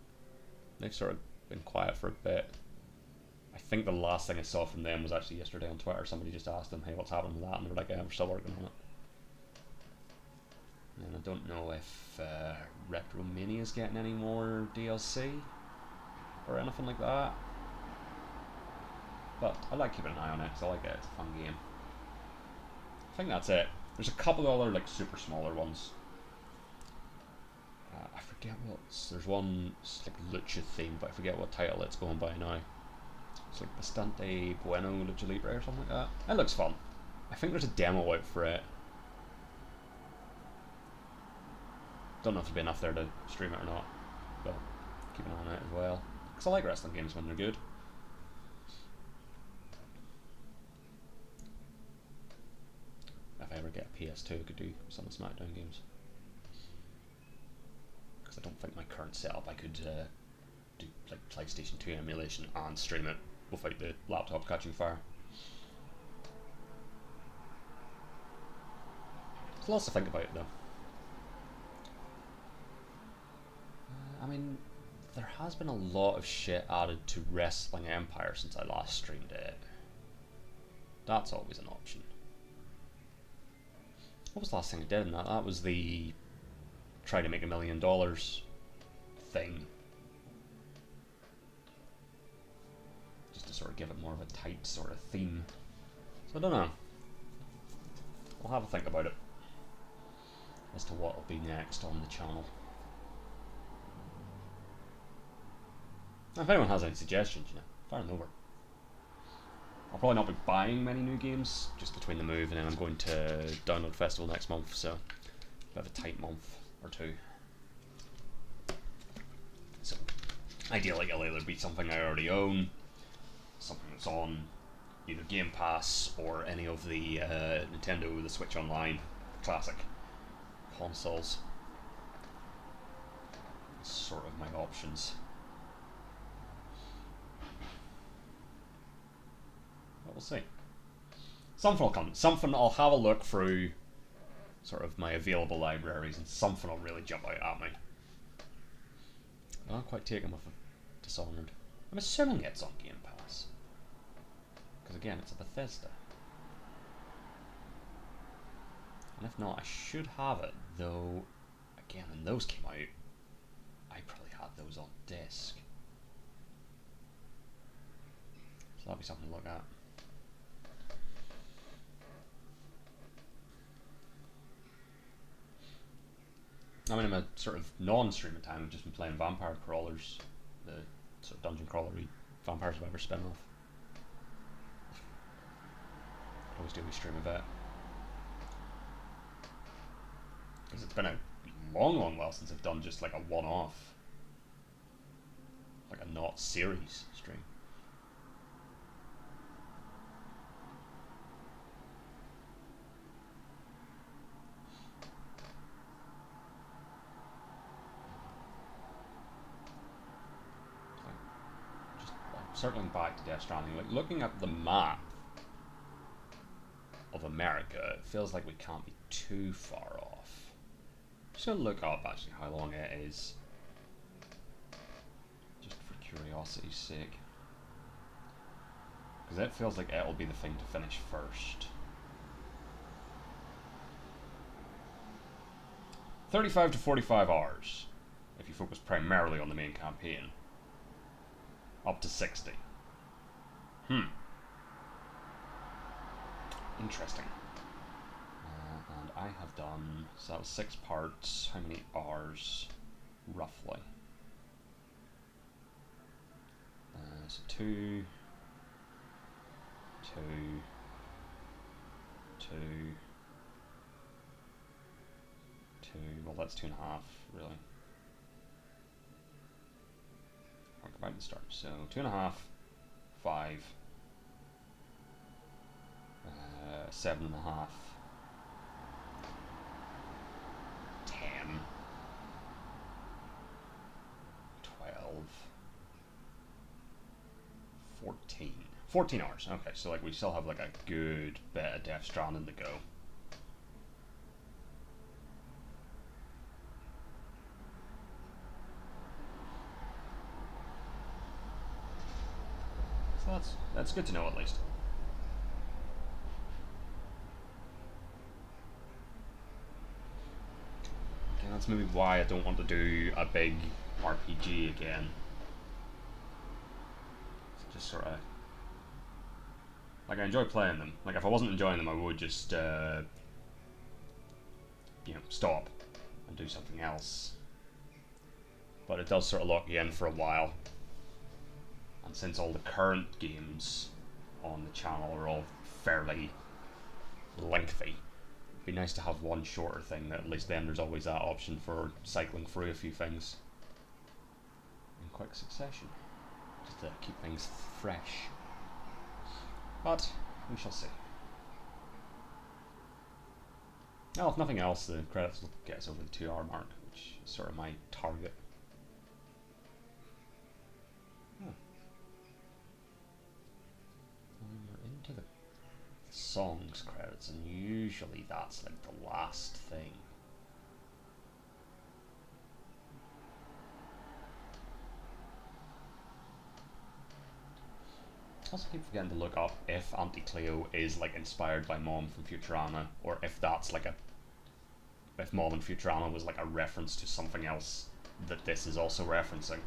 They've sort of been quiet for a bit. I think the last thing I saw from them was actually yesterday on Twitter. Somebody just asked them, hey, what's happening with that? And they were like, yeah, we're still working on it. And I don't know if Retromania is getting any more DLC or anything like that. But I like keeping an eye on it because I like it. It's a fun game. I think that's it. There's a couple of other like super smaller ones. I forget what's. There's one it's like Lucha theme, but I forget what title it's going by now. It's like Bastante Bueno Lucha Libre or something like that. It looks fun. I think there's a demo out for it. Don't know if there'll be enough there to stream it or not, but keep an eye on it as well. Because I like wrestling games when they're good. If I ever get a PS2, I could do some of the SmackDown games. Because I don't think my current setup I could do like PlayStation 2 emulation and stream it without the laptop catching fire. There's lots to think about though. I mean, there has been a lot of shit added to Wrestling Empire since I last streamed it. That's always an option. What was the last thing I did in that? That was the try to make $1 million thing. Just to sort of give it more of a tight sort of theme. So I don't know. I'll have a think about it as to what will be next on the channel. If anyone has any suggestions, you know, fire them over. I'll probably not be buying many new games, just between the move and then I'm going to Download Festival next month, so a bit of a tight month or two. So, ideally it'll either be something I already own, something that's on either Game Pass or any of the Nintendo, the Switch Online classic consoles. That's sort of my options. But we'll see. Something will come. Something I'll have a look through sort of my available libraries and something will really jump out at me. I'm not quite taken with Dishonored. I'm assuming it's on Game Pass. Because again, it's a Bethesda. And if not, I should have it. Though, again, when those came out, I probably had those on disc. So that'll be something to look at. I mean, in a sort of non-streaming time, I've just been playing Vampire Crawlers, the sort of dungeon crawlery Vampire Survivor spin-off. I always do a stream of it. Because it's been a long while since I've done just like a one-off, like a not series stream. Circling back to Death Stranding, like looking at the map of America, it feels like we can't be too far off. Just gonna look up actually how long it is, just for curiosity's sake, because it feels like it'll be the thing to finish first. 35 to 45 hours if you focus primarily on the main campaign. Up to 60. Interesting. And I have done, so that was 6 parts. How many hours, roughly? So 2, 2, 2, 2. Well, that's 2.5, really. I'll go back to the start. So 2.5, 5, 7.5, 10, 12, 14. 14 hours. Okay, so like we still have like a good bit of Death Stranding to go. That's good to know at least. Okay, that's maybe why I don't want to do a big RPG again. It's just sort of like, I enjoy playing them. Like, if I wasn't enjoying them, I would just you know, stop and do something else. But it does sort of lock you in for a while. And since all the current games on the channel are all fairly lengthy, it'd be nice to have one shorter thing that at least then there's always that option for cycling through a few things in quick succession, just to keep things fresh. But we shall see. Well, if nothing else, the credits will get us over the 2-hour mark, which is sort of my target. We're into the songs credits, and usually that's like the last thing. I also keep forgetting to look up if Auntie Cleo is like inspired by Mom from Futurama, or if that's like if Mom and Futurama was like a reference to something else that this is also referencing.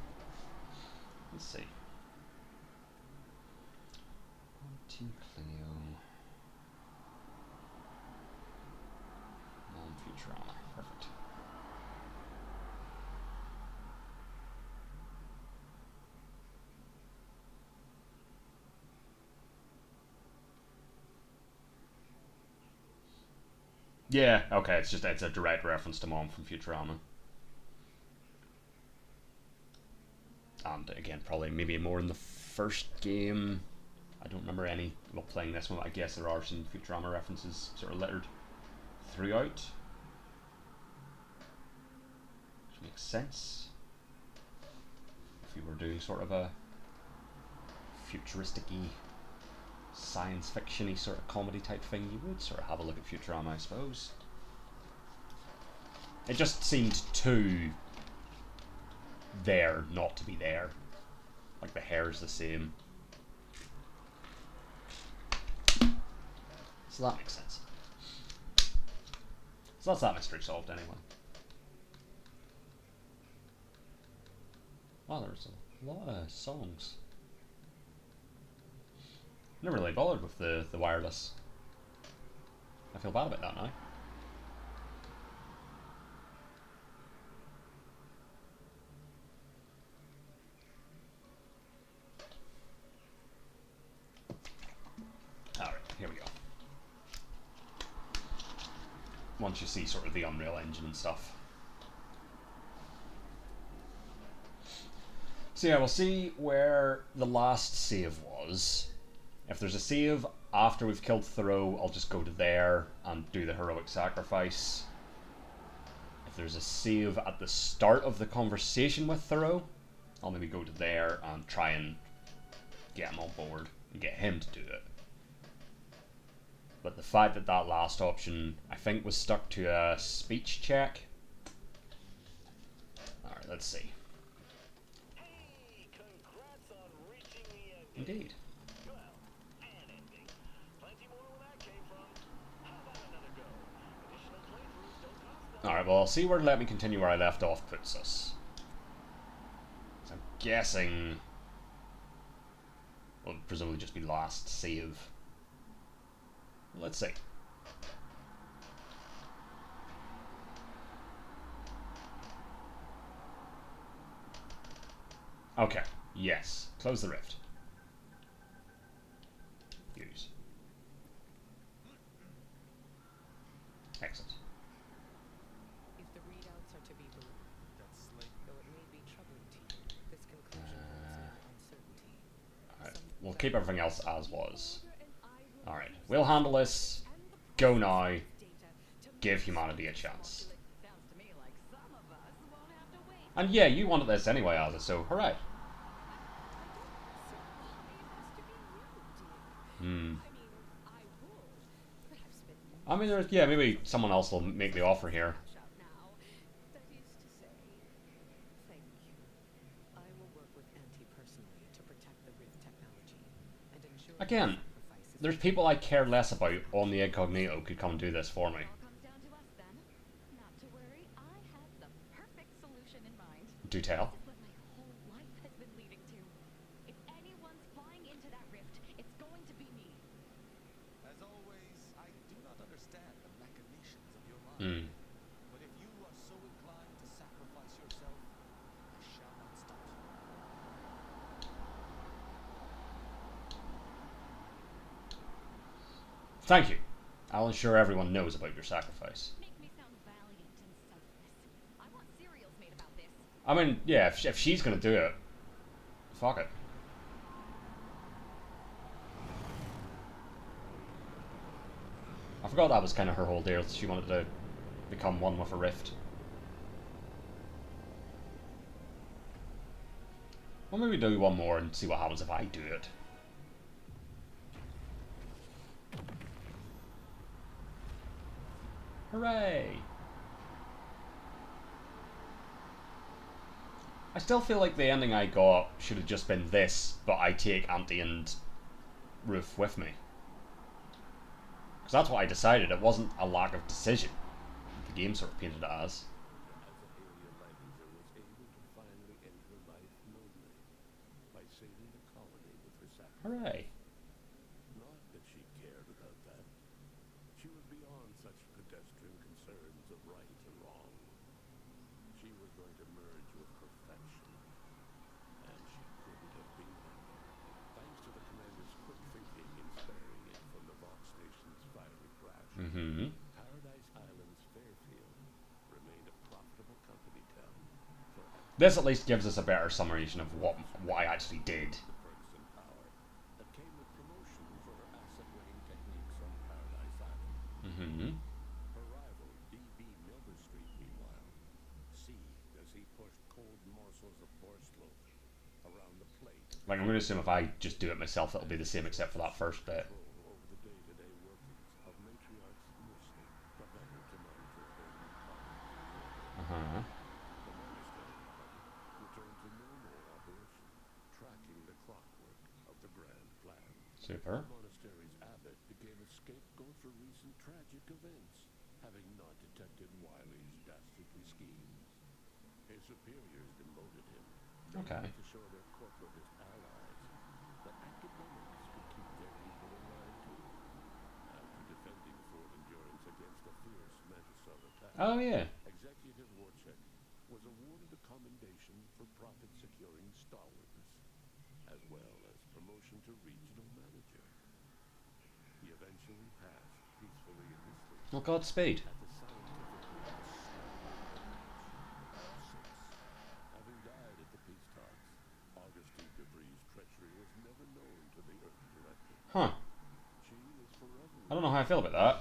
Let's see. Auntie Cleo. Mom Futurama. Perfect. Yeah, okay, it's a direct reference to Mom from Futurama. And again, probably maybe more in the first game. I don't remember any while playing this one. I guess there are some Futurama references sort of littered throughout, which makes sense. If you were doing sort of a futuristic-y, science fiction-y sort of comedy type thing, you would sort of have a look at Futurama, I suppose. It just seemed too there not to be there. Like the hair's the same. So that makes sense. So that's that mystery solved anyway. Wow, there's a lot of songs. Never really bothered with the wireless. I feel bad about that now. Alright, here we go. Once you see sort of the Unreal Engine and stuff. So yeah, we'll see where the last save was. If there's a save after we've killed Thoreau, I'll just go to there and do the heroic sacrifice. If there's a save at the start of the conversation with Thoreau, I'll maybe go to there and try and get him on board and get him to do it. But the fact that that last option, I think, was stuck to a speech check. Alright, let's see. Hey, congrats on reaching the ending. Indeed. Well, an ending. Plenty more where that came from. How about another go? Additional playthroughs don't cost nothing. Alright, well, I'll see where Let Me Continue Where I Left Off puts us. So I'm guessing... well, it'll presumably just be last save. Let's see. Okay, yes. Close the rift. Use. Excellent. If the readouts are to be believed, That's like though it may be troubling to you, this conclusion holds no uncertainty. Alright, we'll keep everything else as was. Alright, we'll handle this. Go now. Give humanity a chance. Sounds to me like some of us won't have to wait. And yeah, you wanted this anyway, Asa, so hooray. I mean, there's, yeah, maybe someone else will make the offer here. That is to say, Thank you. I will work with Auntie personally to protect the Rift technology, Again, there's people I care less about on the Incognito could come and do this for me. All comes down to us then. Not to worry, I have the perfect solution in mind. Do tell. This is what my whole life has been leading to. If anyone's flying into that rift, it's going to be me. As always, I do not understand the machinations of your mind. Hmm. But if you are so inclined to sacrifice yourself, I shall not stop you. Thank you. I'll ensure everyone knows about your sacrifice. Make me sound valiant and selfless. I want serials made about this. I mean, yeah, if she's gonna do it, fuck it. I forgot that was kind of her whole deal. She wanted to become one with a rift. Well, maybe do one more and see what happens if I do it. Hooray! I still feel like the ending I got should have just been this, but I take Auntie and Ruth with me. Because that's what I decided. It wasn't a lack of decision. The game sort of painted it as. As Ahalia Lightinger was able to finally end her life nobly by saving the colony with her sacrifice. Hooray. Not that she cared about that. She was beyond such pedestrian concerns of right and wrong. She was going to merge with perfection. And she couldn't have been happier. Thanks to the commander's quick thinking in sparing it from the Vox station's fiery crash. Mm-hmm. Paradise Island's Fairfield remained a profitable company town for This at least gives us a better summation of what I actually did. the perks and power that came with promotion for her asset-winning techniques on Paradise Island. Mm-hmm. Her rival, D.B. Milberstreet, meanwhile, seethed as he pushed cold morsels of borscht loaf around the plate Like, I'm going to assume if I just do it myself, it'll be the same except for that first bit. over the day-to-day workings of Matriarch's nursing, the better to monitor her new colonies. Uh-huh. The monastery, however, returned to normal operation, tracking the clockwork of the grand plan. Super. The monastery's abbot became a scapegoat for recent tragic events, having not detected Wiley's dastardly schemes. His superiors demoted him, Okay. to show their corporatist allies that academics could keep their people in line too. After defending Fort Endurance against a fierce Mantisov attack, Oh, yeah. Executive Warchek was awarded a commendation for profit-securing stalwartness, as well as promotion to regional manager. He eventually passed peacefully in his sleep Well, Godspeed. at the scientifically astounding age of 6. Having died at the peace talks, Augustine Debris' treachery was never known to the Earth Director. Huh. She is forever I don't know how I feel about that.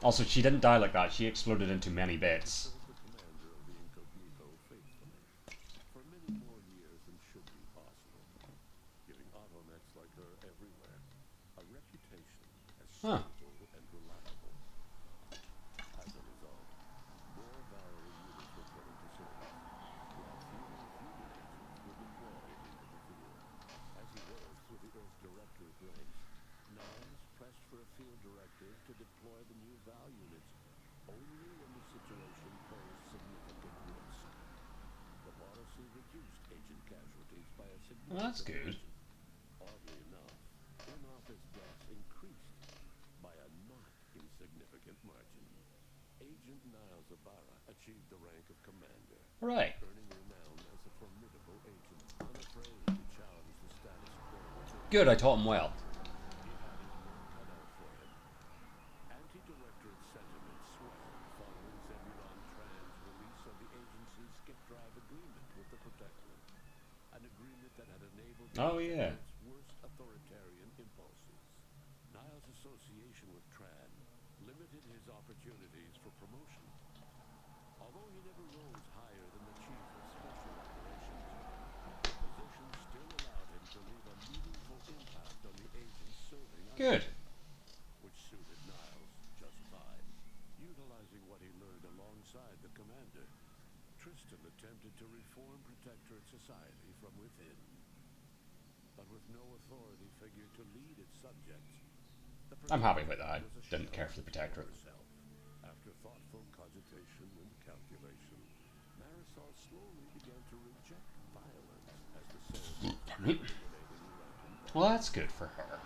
Also, she didn't die like that. She exploded into many bits. the commander of the Incognito faithfully for many more years than should be possible, giving automechs like her everywhere a reputation as Huh. stable and reliable. As a result, more Valerie units were put into service, while fewer human agents were deployed into the field. As he rose through the Earth Director's ranks, Niles pressed for a field directive to deploy the new Val units only when the situation posed significant risk. The policy reduced agent casualties by a significant Well, that's good. margin. Oddly enough, in-office deaths increased by a not insignificant margin. Agent Niles Ibarra achieved the rank of commander, Right. earning renown as a formidable agent, unafraid to challenge the status quo. Good, I taught him well. He had his work cut out for him. Anti-directorate sentiment swelled following Zebulon Tran's release of the agency's skip drive agreement with the Protectorate, an agreement that had enabled Oh, yeah. its worst authoritarian impulses. Niles' association with Tran limited his opportunities for promotion. Although he never rose higher than the chief of special operations, the position still allowed him to leave a meaningful impact on the agents serving under Good. him, which suited Niles just fine. Utilizing what he learned alongside the commander, Tristan attempted to reform Protectorate society from within. but with no authority figure to lead its subjects. The I'm happy with that. I was a didn't shell care for the of Protectorate. herself. After thoughtful cogitation and calculation, Marisol slowly began to reject violence as the sole Pardon me. eliminating random Well, that's good for her.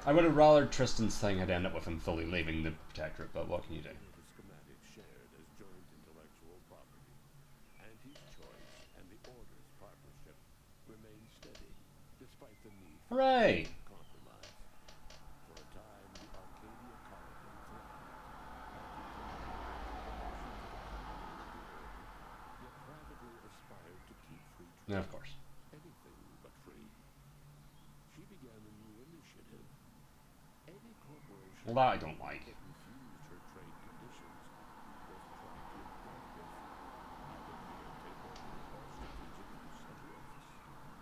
I would have rather Tristan's thing had ended with him fully leaving the Protectorate, but what can you do? the schematic shared as joint intellectual property. Anti's choice and the Order's partnership remained steady, despite the need for Hooray! compromise. For a time, the Arcadia colony thrived. Yet privately aspired to keep free trade. Yeah, of course. Anything but free. She began a new initiative. Any corporation Well, that I don't like. that refused her trade conditions was tried to improve with either via takeover or strategic use of rifts.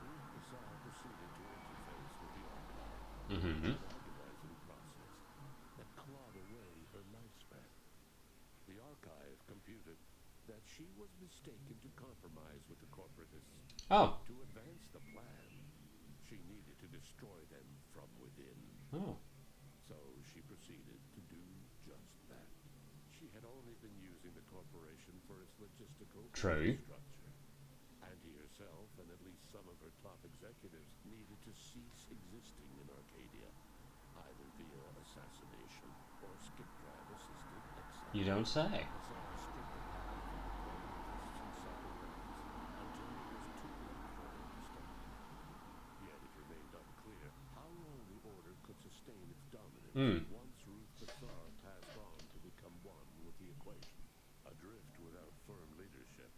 Ruth Bassar proceeded to interface with the Archive, Mm-hmm. an organizing process that clawed away her lifespan. The Archive computed that she was mistaken to compromise with the corporatists. Oh. To advance the plan, she needed to destroy them from within. Oh. So she proceeded to do just that. She had only been using the corporation for its logistical True. infrastructure. Anti herself and at least some of her top executives needed to cease existing in Arcadia, either via assassination or skip drive assisted exile. You don't say. Bassar stripped the power from the corporatists in subtle ways until it was too late for them to stop. Yet it remained unclear how long the Order could sustain its dominance once Ruth Bassar passed on to become one with the equation. Adrift without firm leadership,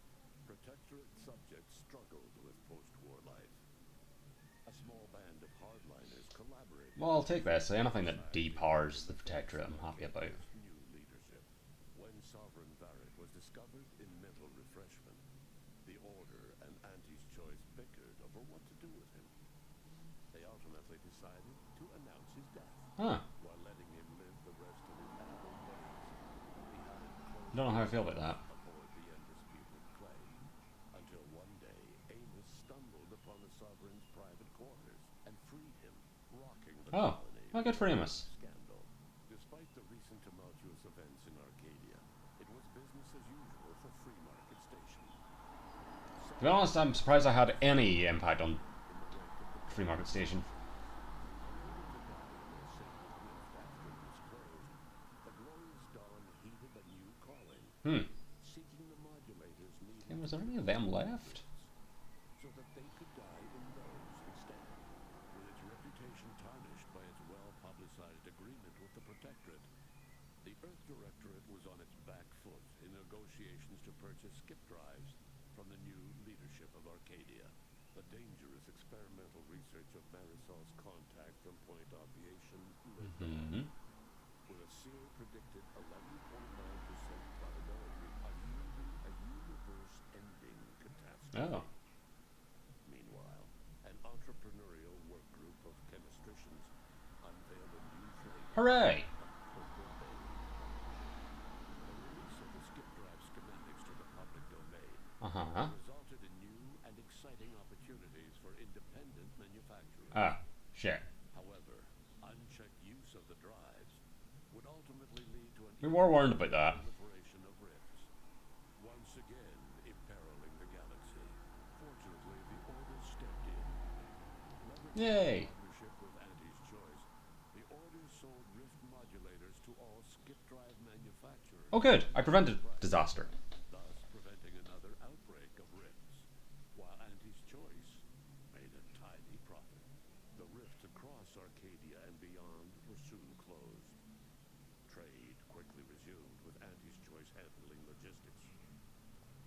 Protectorate subjects struggled with post-war life. A small band of hardliners collaborated. Well, I'll take this. Anything that depowers the Protectorate, I'm happy about. New leadership. When Sovereign Varric was discovered in mental refreshment, the Order and Anti's choice bickered over what to do with him. They ultimately decided to announce his death, Huh. while letting him live the rest of his adult days behind closed Don't know how I feel about that. aboard the undisputed claim, until one day Amos stumbled upon the Sovereign's private quarters and freed him, rocking the Oh. colony. Oh, good for Amos. Scandal. Despite the recent tumultuous events in Arcadia, it was business as usual for Free Market Station. To be honest, I'm surprised I had any impact on In the wake of the Free Market Station. unable to die in their sacred rift after it was closed, the Glorious Dawn heeded a new calling, seeking the modulators needed Yeah, was there any of them left? so that they could die in those instead. With its reputation tarnished by its well-publicized agreement with the Protectorate, the Earth Directorate was on its back foot in negotiations to purchase skip drives from the new leadership of Arcadia. The dangerous experimental research of Marisol's contact from Point Obviation lived on, with a Seer predicted 11.9% probability of yielding a universe-ending catastrophe. Oh. Meanwhile, an entrepreneurial work group of chemistricians unveiled a new flavor Hooray! of purple bane. The release of the skip drive schematics to the public domain Uh-huh. resulted in new and exciting opportunities for independent manufacturers. Ah, shit. However, unchecked use of the drives would ultimately lead to an We were warned about that. proliferation of rifts, once again imperiling the galaxy. Fortunately, the Order stepped in. Leveraging Yay. a partnership with Anti's choice, the Order sold rift modulators to all skip drive manufacturers. Oh, good. I prevented disaster. Thus preventing another outbreak of rifts, while Anti's choice made a tidy profit. The rifts across Arcadia and beyond were soon closed. Trade quickly resumed with Anti's choice handling logistics.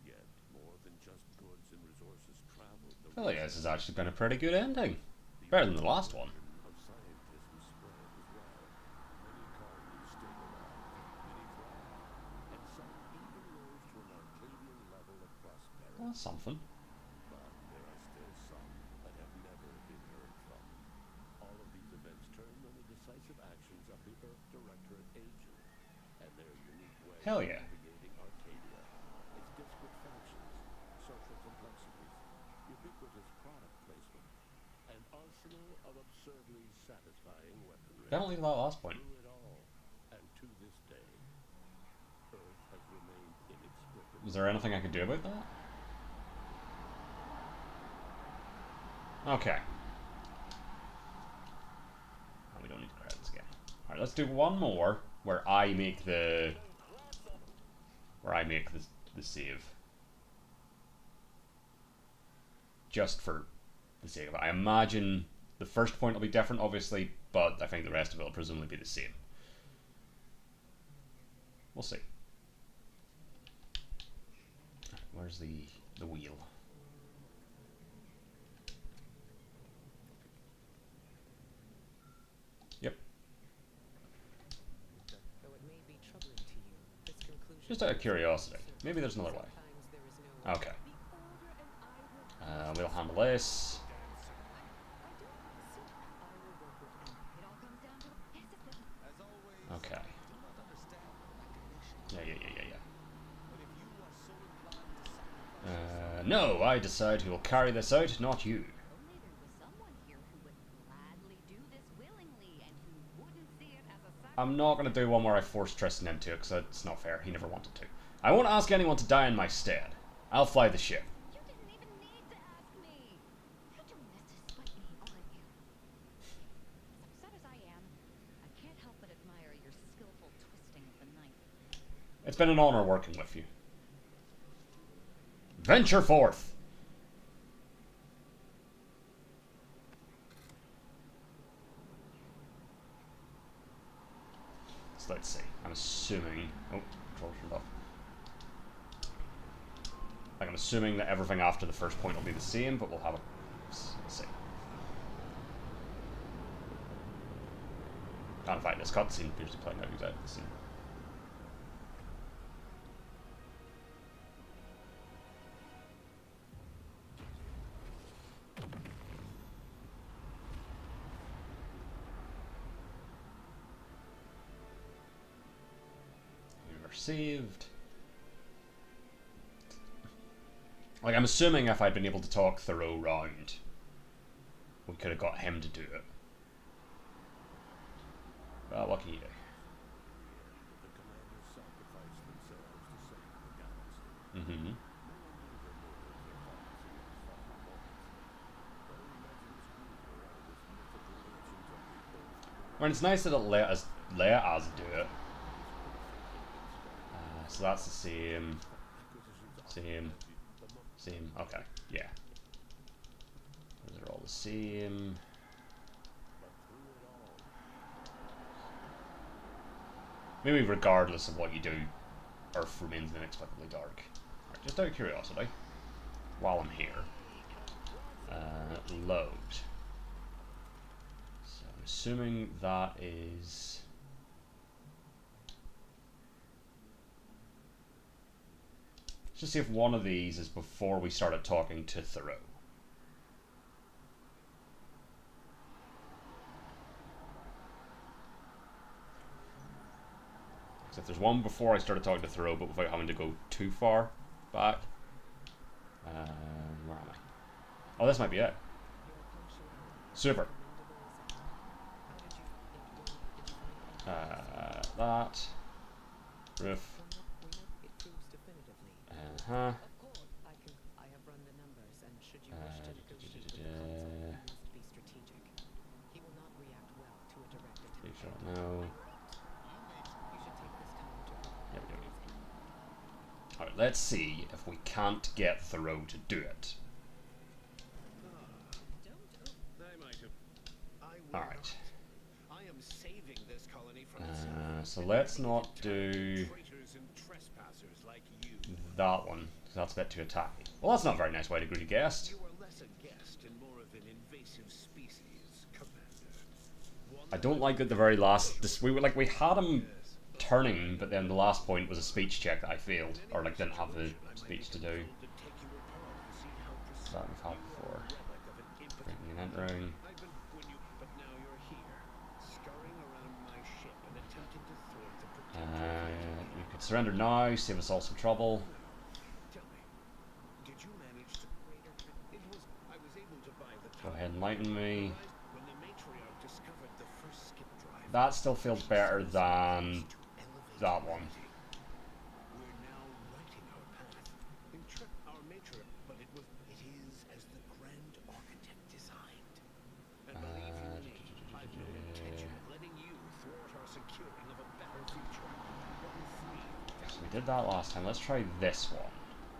Yet, more than just goods and resources traveled the I feel like this has actually been a pretty good ending. Better than the last one. of scientism spread as well. Many colonies stabilized, many thrived, and some even rose to an Arcadian level of prosperity. Well, that's something. But there are still some that have never been heard from. All of these events turned on the decisive actions of the Earth Directorate agent and their unique way Hell of yeah. navigating Arcadia, its disparate factions, social complexities, ubiquitous product placement, arsenal of absurdly satisfying weaponry. Definitely that last point. Through it all, and to this day, Earth has remained inexplicable. Is there anything I could do about that? Okay. Oh, we don't need the credits again. Alright, let's do one more where I make the save. Just for the sake of it. I imagine the first point will be different, obviously, but I think the rest of it will presumably be the same. We'll see. Right, where's the wheel? Yep. Though it may be troubling to you, this conclusion Just out of curiosity. Maybe there's another way. sometimes there is no Okay. We'll handle this. It all comes down to discipline. As always, Okay. I do not understand the recognition. Yeah. But if you are so inclined to sacrifice No, I decide who will carry this out, not you. Only there was someone here who would gladly do this willingly and who wouldn't see it as a sacrifice. I'm not going to do one where I force Tristan into it, because it's not fair. He never wanted to. I won't ask anyone to die in my stead. I'll fly the ship. You didn't even need to ask me. You're doing this to spite me, aren't you? As upset as I am, I can't help but admire your skillful twisting of the knife. It's been an honor working with you. Venture forth! So let's see. I'm assuming... Oh, control turned off. Like, I'm assuming that everything after the first point will be the same, but we'll have a... Let's see. And in fact, this cutscene appears to be playing out exactly the same. Saved. Like, I'm assuming if I'd been able to talk Thoreau round, we could have got him to do it. Well, what can you do? The commanders sacrificed themselves to save the galaxy. Mm-hmm. Well, it's nice that it let us do it. So that's the same. Same. Okay, yeah. Those are all the same. Maybe regardless of what you do, Earth remains inexplicably dark. Right, just out of curiosity, while I'm here, load. So I'm assuming that is... Let's just see if one of these is before we started talking to Thoreau. Because if there's one before I started talking to Thoreau, but without having to go too far back. Where am I? Oh, this might be it. Super. That. Roof. It proves definitively. Uh-huh. Of course, I have run the numbers, and should you wish to negotiate with the Consul, you must be strategic. He will not react well to a direct Pretty attack. sure no. You should take this time to Yep. Alright, let's see if we can't get Thoreau to do it. I might have. I will Alright. not. I am saving this colony from So let's not do traitors and trespassers like you. that one, because that's a bit too attacking. Well, that's not a very nice way to greet a guest. You are less a guest and more of an invasive species, Commander. I don't like that the very last... we had him turning, but then the last point was a speech check that I failed. Or, like, didn't have the speech to do. That we've had before. Breaking and entering. We could surrender now, save us all some trouble. Go ahead and enlighten me. That still feels better than that one. We're now writing our path. Our matriarch, but it is as the grand architect designed. And believe you me, I've no intention of letting you thwart our securing of a better future. One free. So we did that last time. Let's try this one.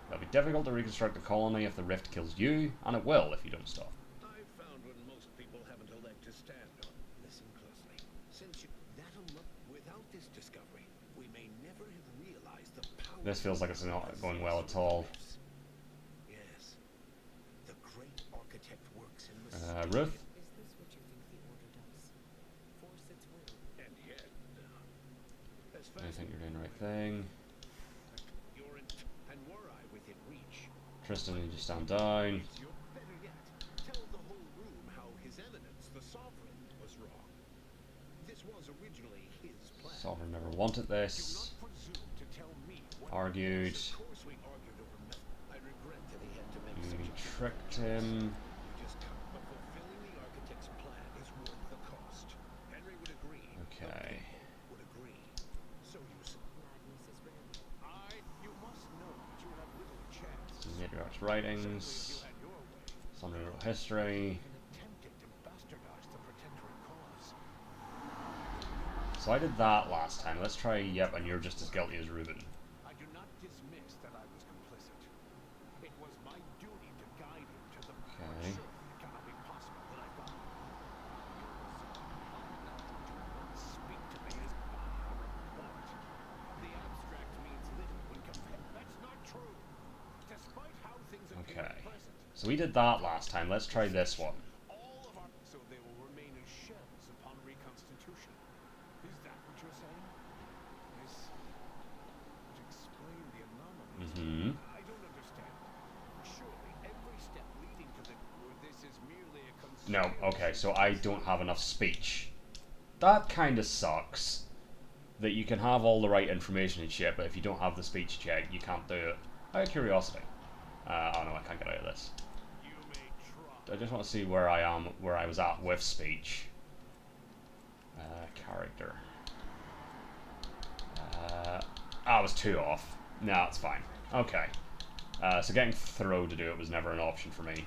It'll be difficult to reconstruct the colony if the rift kills you, and it will if you don't stop. I've found when most people haven't a leg to stand on. Listen closely. Since without this discovery, we may never have realized the power. This feels like it's not going well at all. Yes. The great architect works in Ruth? Is this what you think the Order does? Force its will? And yet, as I fast think you're doing the right thing. you're in, and were I within reach, Tristan, you just stand down. you're better yet. Tell the whole room how His Eminence, the Sovereign, was wrong. This was originally his plan. Sovereign never wanted Do this. not presume to tell me what Argued. Of course we argued over method. I regret that he had to make You such a tricked him. We just can't. But fulfilling the architect's plan is worth the cost. Henry would agree. Okay. Would agree. So you said, Madness is rare. you must know that you have little chance. Matriarch's You writings. had your way. Some real history. In attempting to bastardize the Protectorate cause. So I did that last time. Let's try, yep, and you're just as guilty as Reuben. I do not dismiss that I was complicit. It was my duty to guide him to the Okay. Surely it cannot be possible that I got speak to me as by a report. The abstract means little when compared. That's not true. Despite how things appear Okay. at present, So we did that last time. Let's try this one. all of our so they will remain as shells upon reconstitution. Is that what you're saying? This would explain the anomaly. Mm-hmm. I don't understand. Surely every step leading to the or this is merely a No, okay, so I don't have enough speech. That kind of sucks. That you can have all the right information and shit, but if you don't have the speech check, you can't do it. Out of curiosity. Oh no, I can't get out of this. You may try. I just want to see where I am, where I was at with speech. Character. I was 2 off. No, it's fine. Okay. So getting Throw to do it was never an option for me.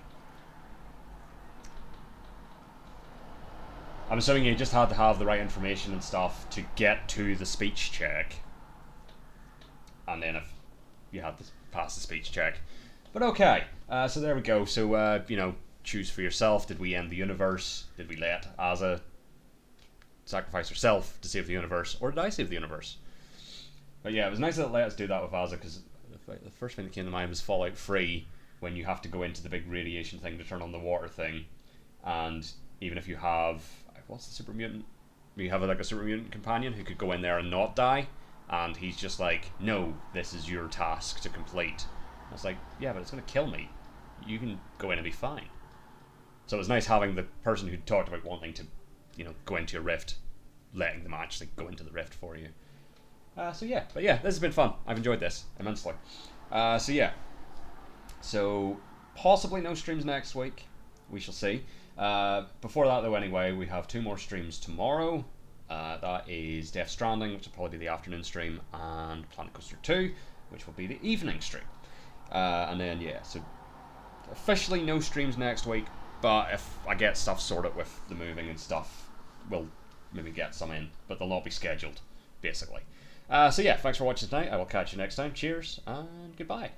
I'm assuming you just had to have the right information and stuff to get to the speech check. And then if you had to pass the speech check. But okay, so there we go. So, you know, choose for yourself. Did we end the universe? Did we let Asa sacrifice herself to save the universe? Or did I save the universe? But yeah, it was nice that it let us do that with Asa, because the first thing that came to mind was Fallout 3, when you have to go into the big radiation thing to turn on the water thing. And even if you have... What's the super mutant? You have like a super mutant companion who could go in there and not die, and he's just like, no, this is your task to complete. I was like, yeah, but it's going to kill me. You can go in and be fine. So it was nice having the person who talked about wanting to, you know, go into a rift, letting them actually go into the rift for you. So yeah, but yeah, this has been fun. I've enjoyed this immensely. So yeah, so possibly no streams next week. We shall see. Before that though, anyway, we have 2 more streams tomorrow. That is Death Stranding, which will probably be the afternoon stream, and Planet Coaster 2, which will be the evening stream. And then yeah, so officially no streams next week, but if I get stuff sorted with the moving and stuff, we'll maybe get some in, but they'll not be scheduled, basically. So yeah, thanks for watching tonight. I will catch you next time. Cheers, and goodbye.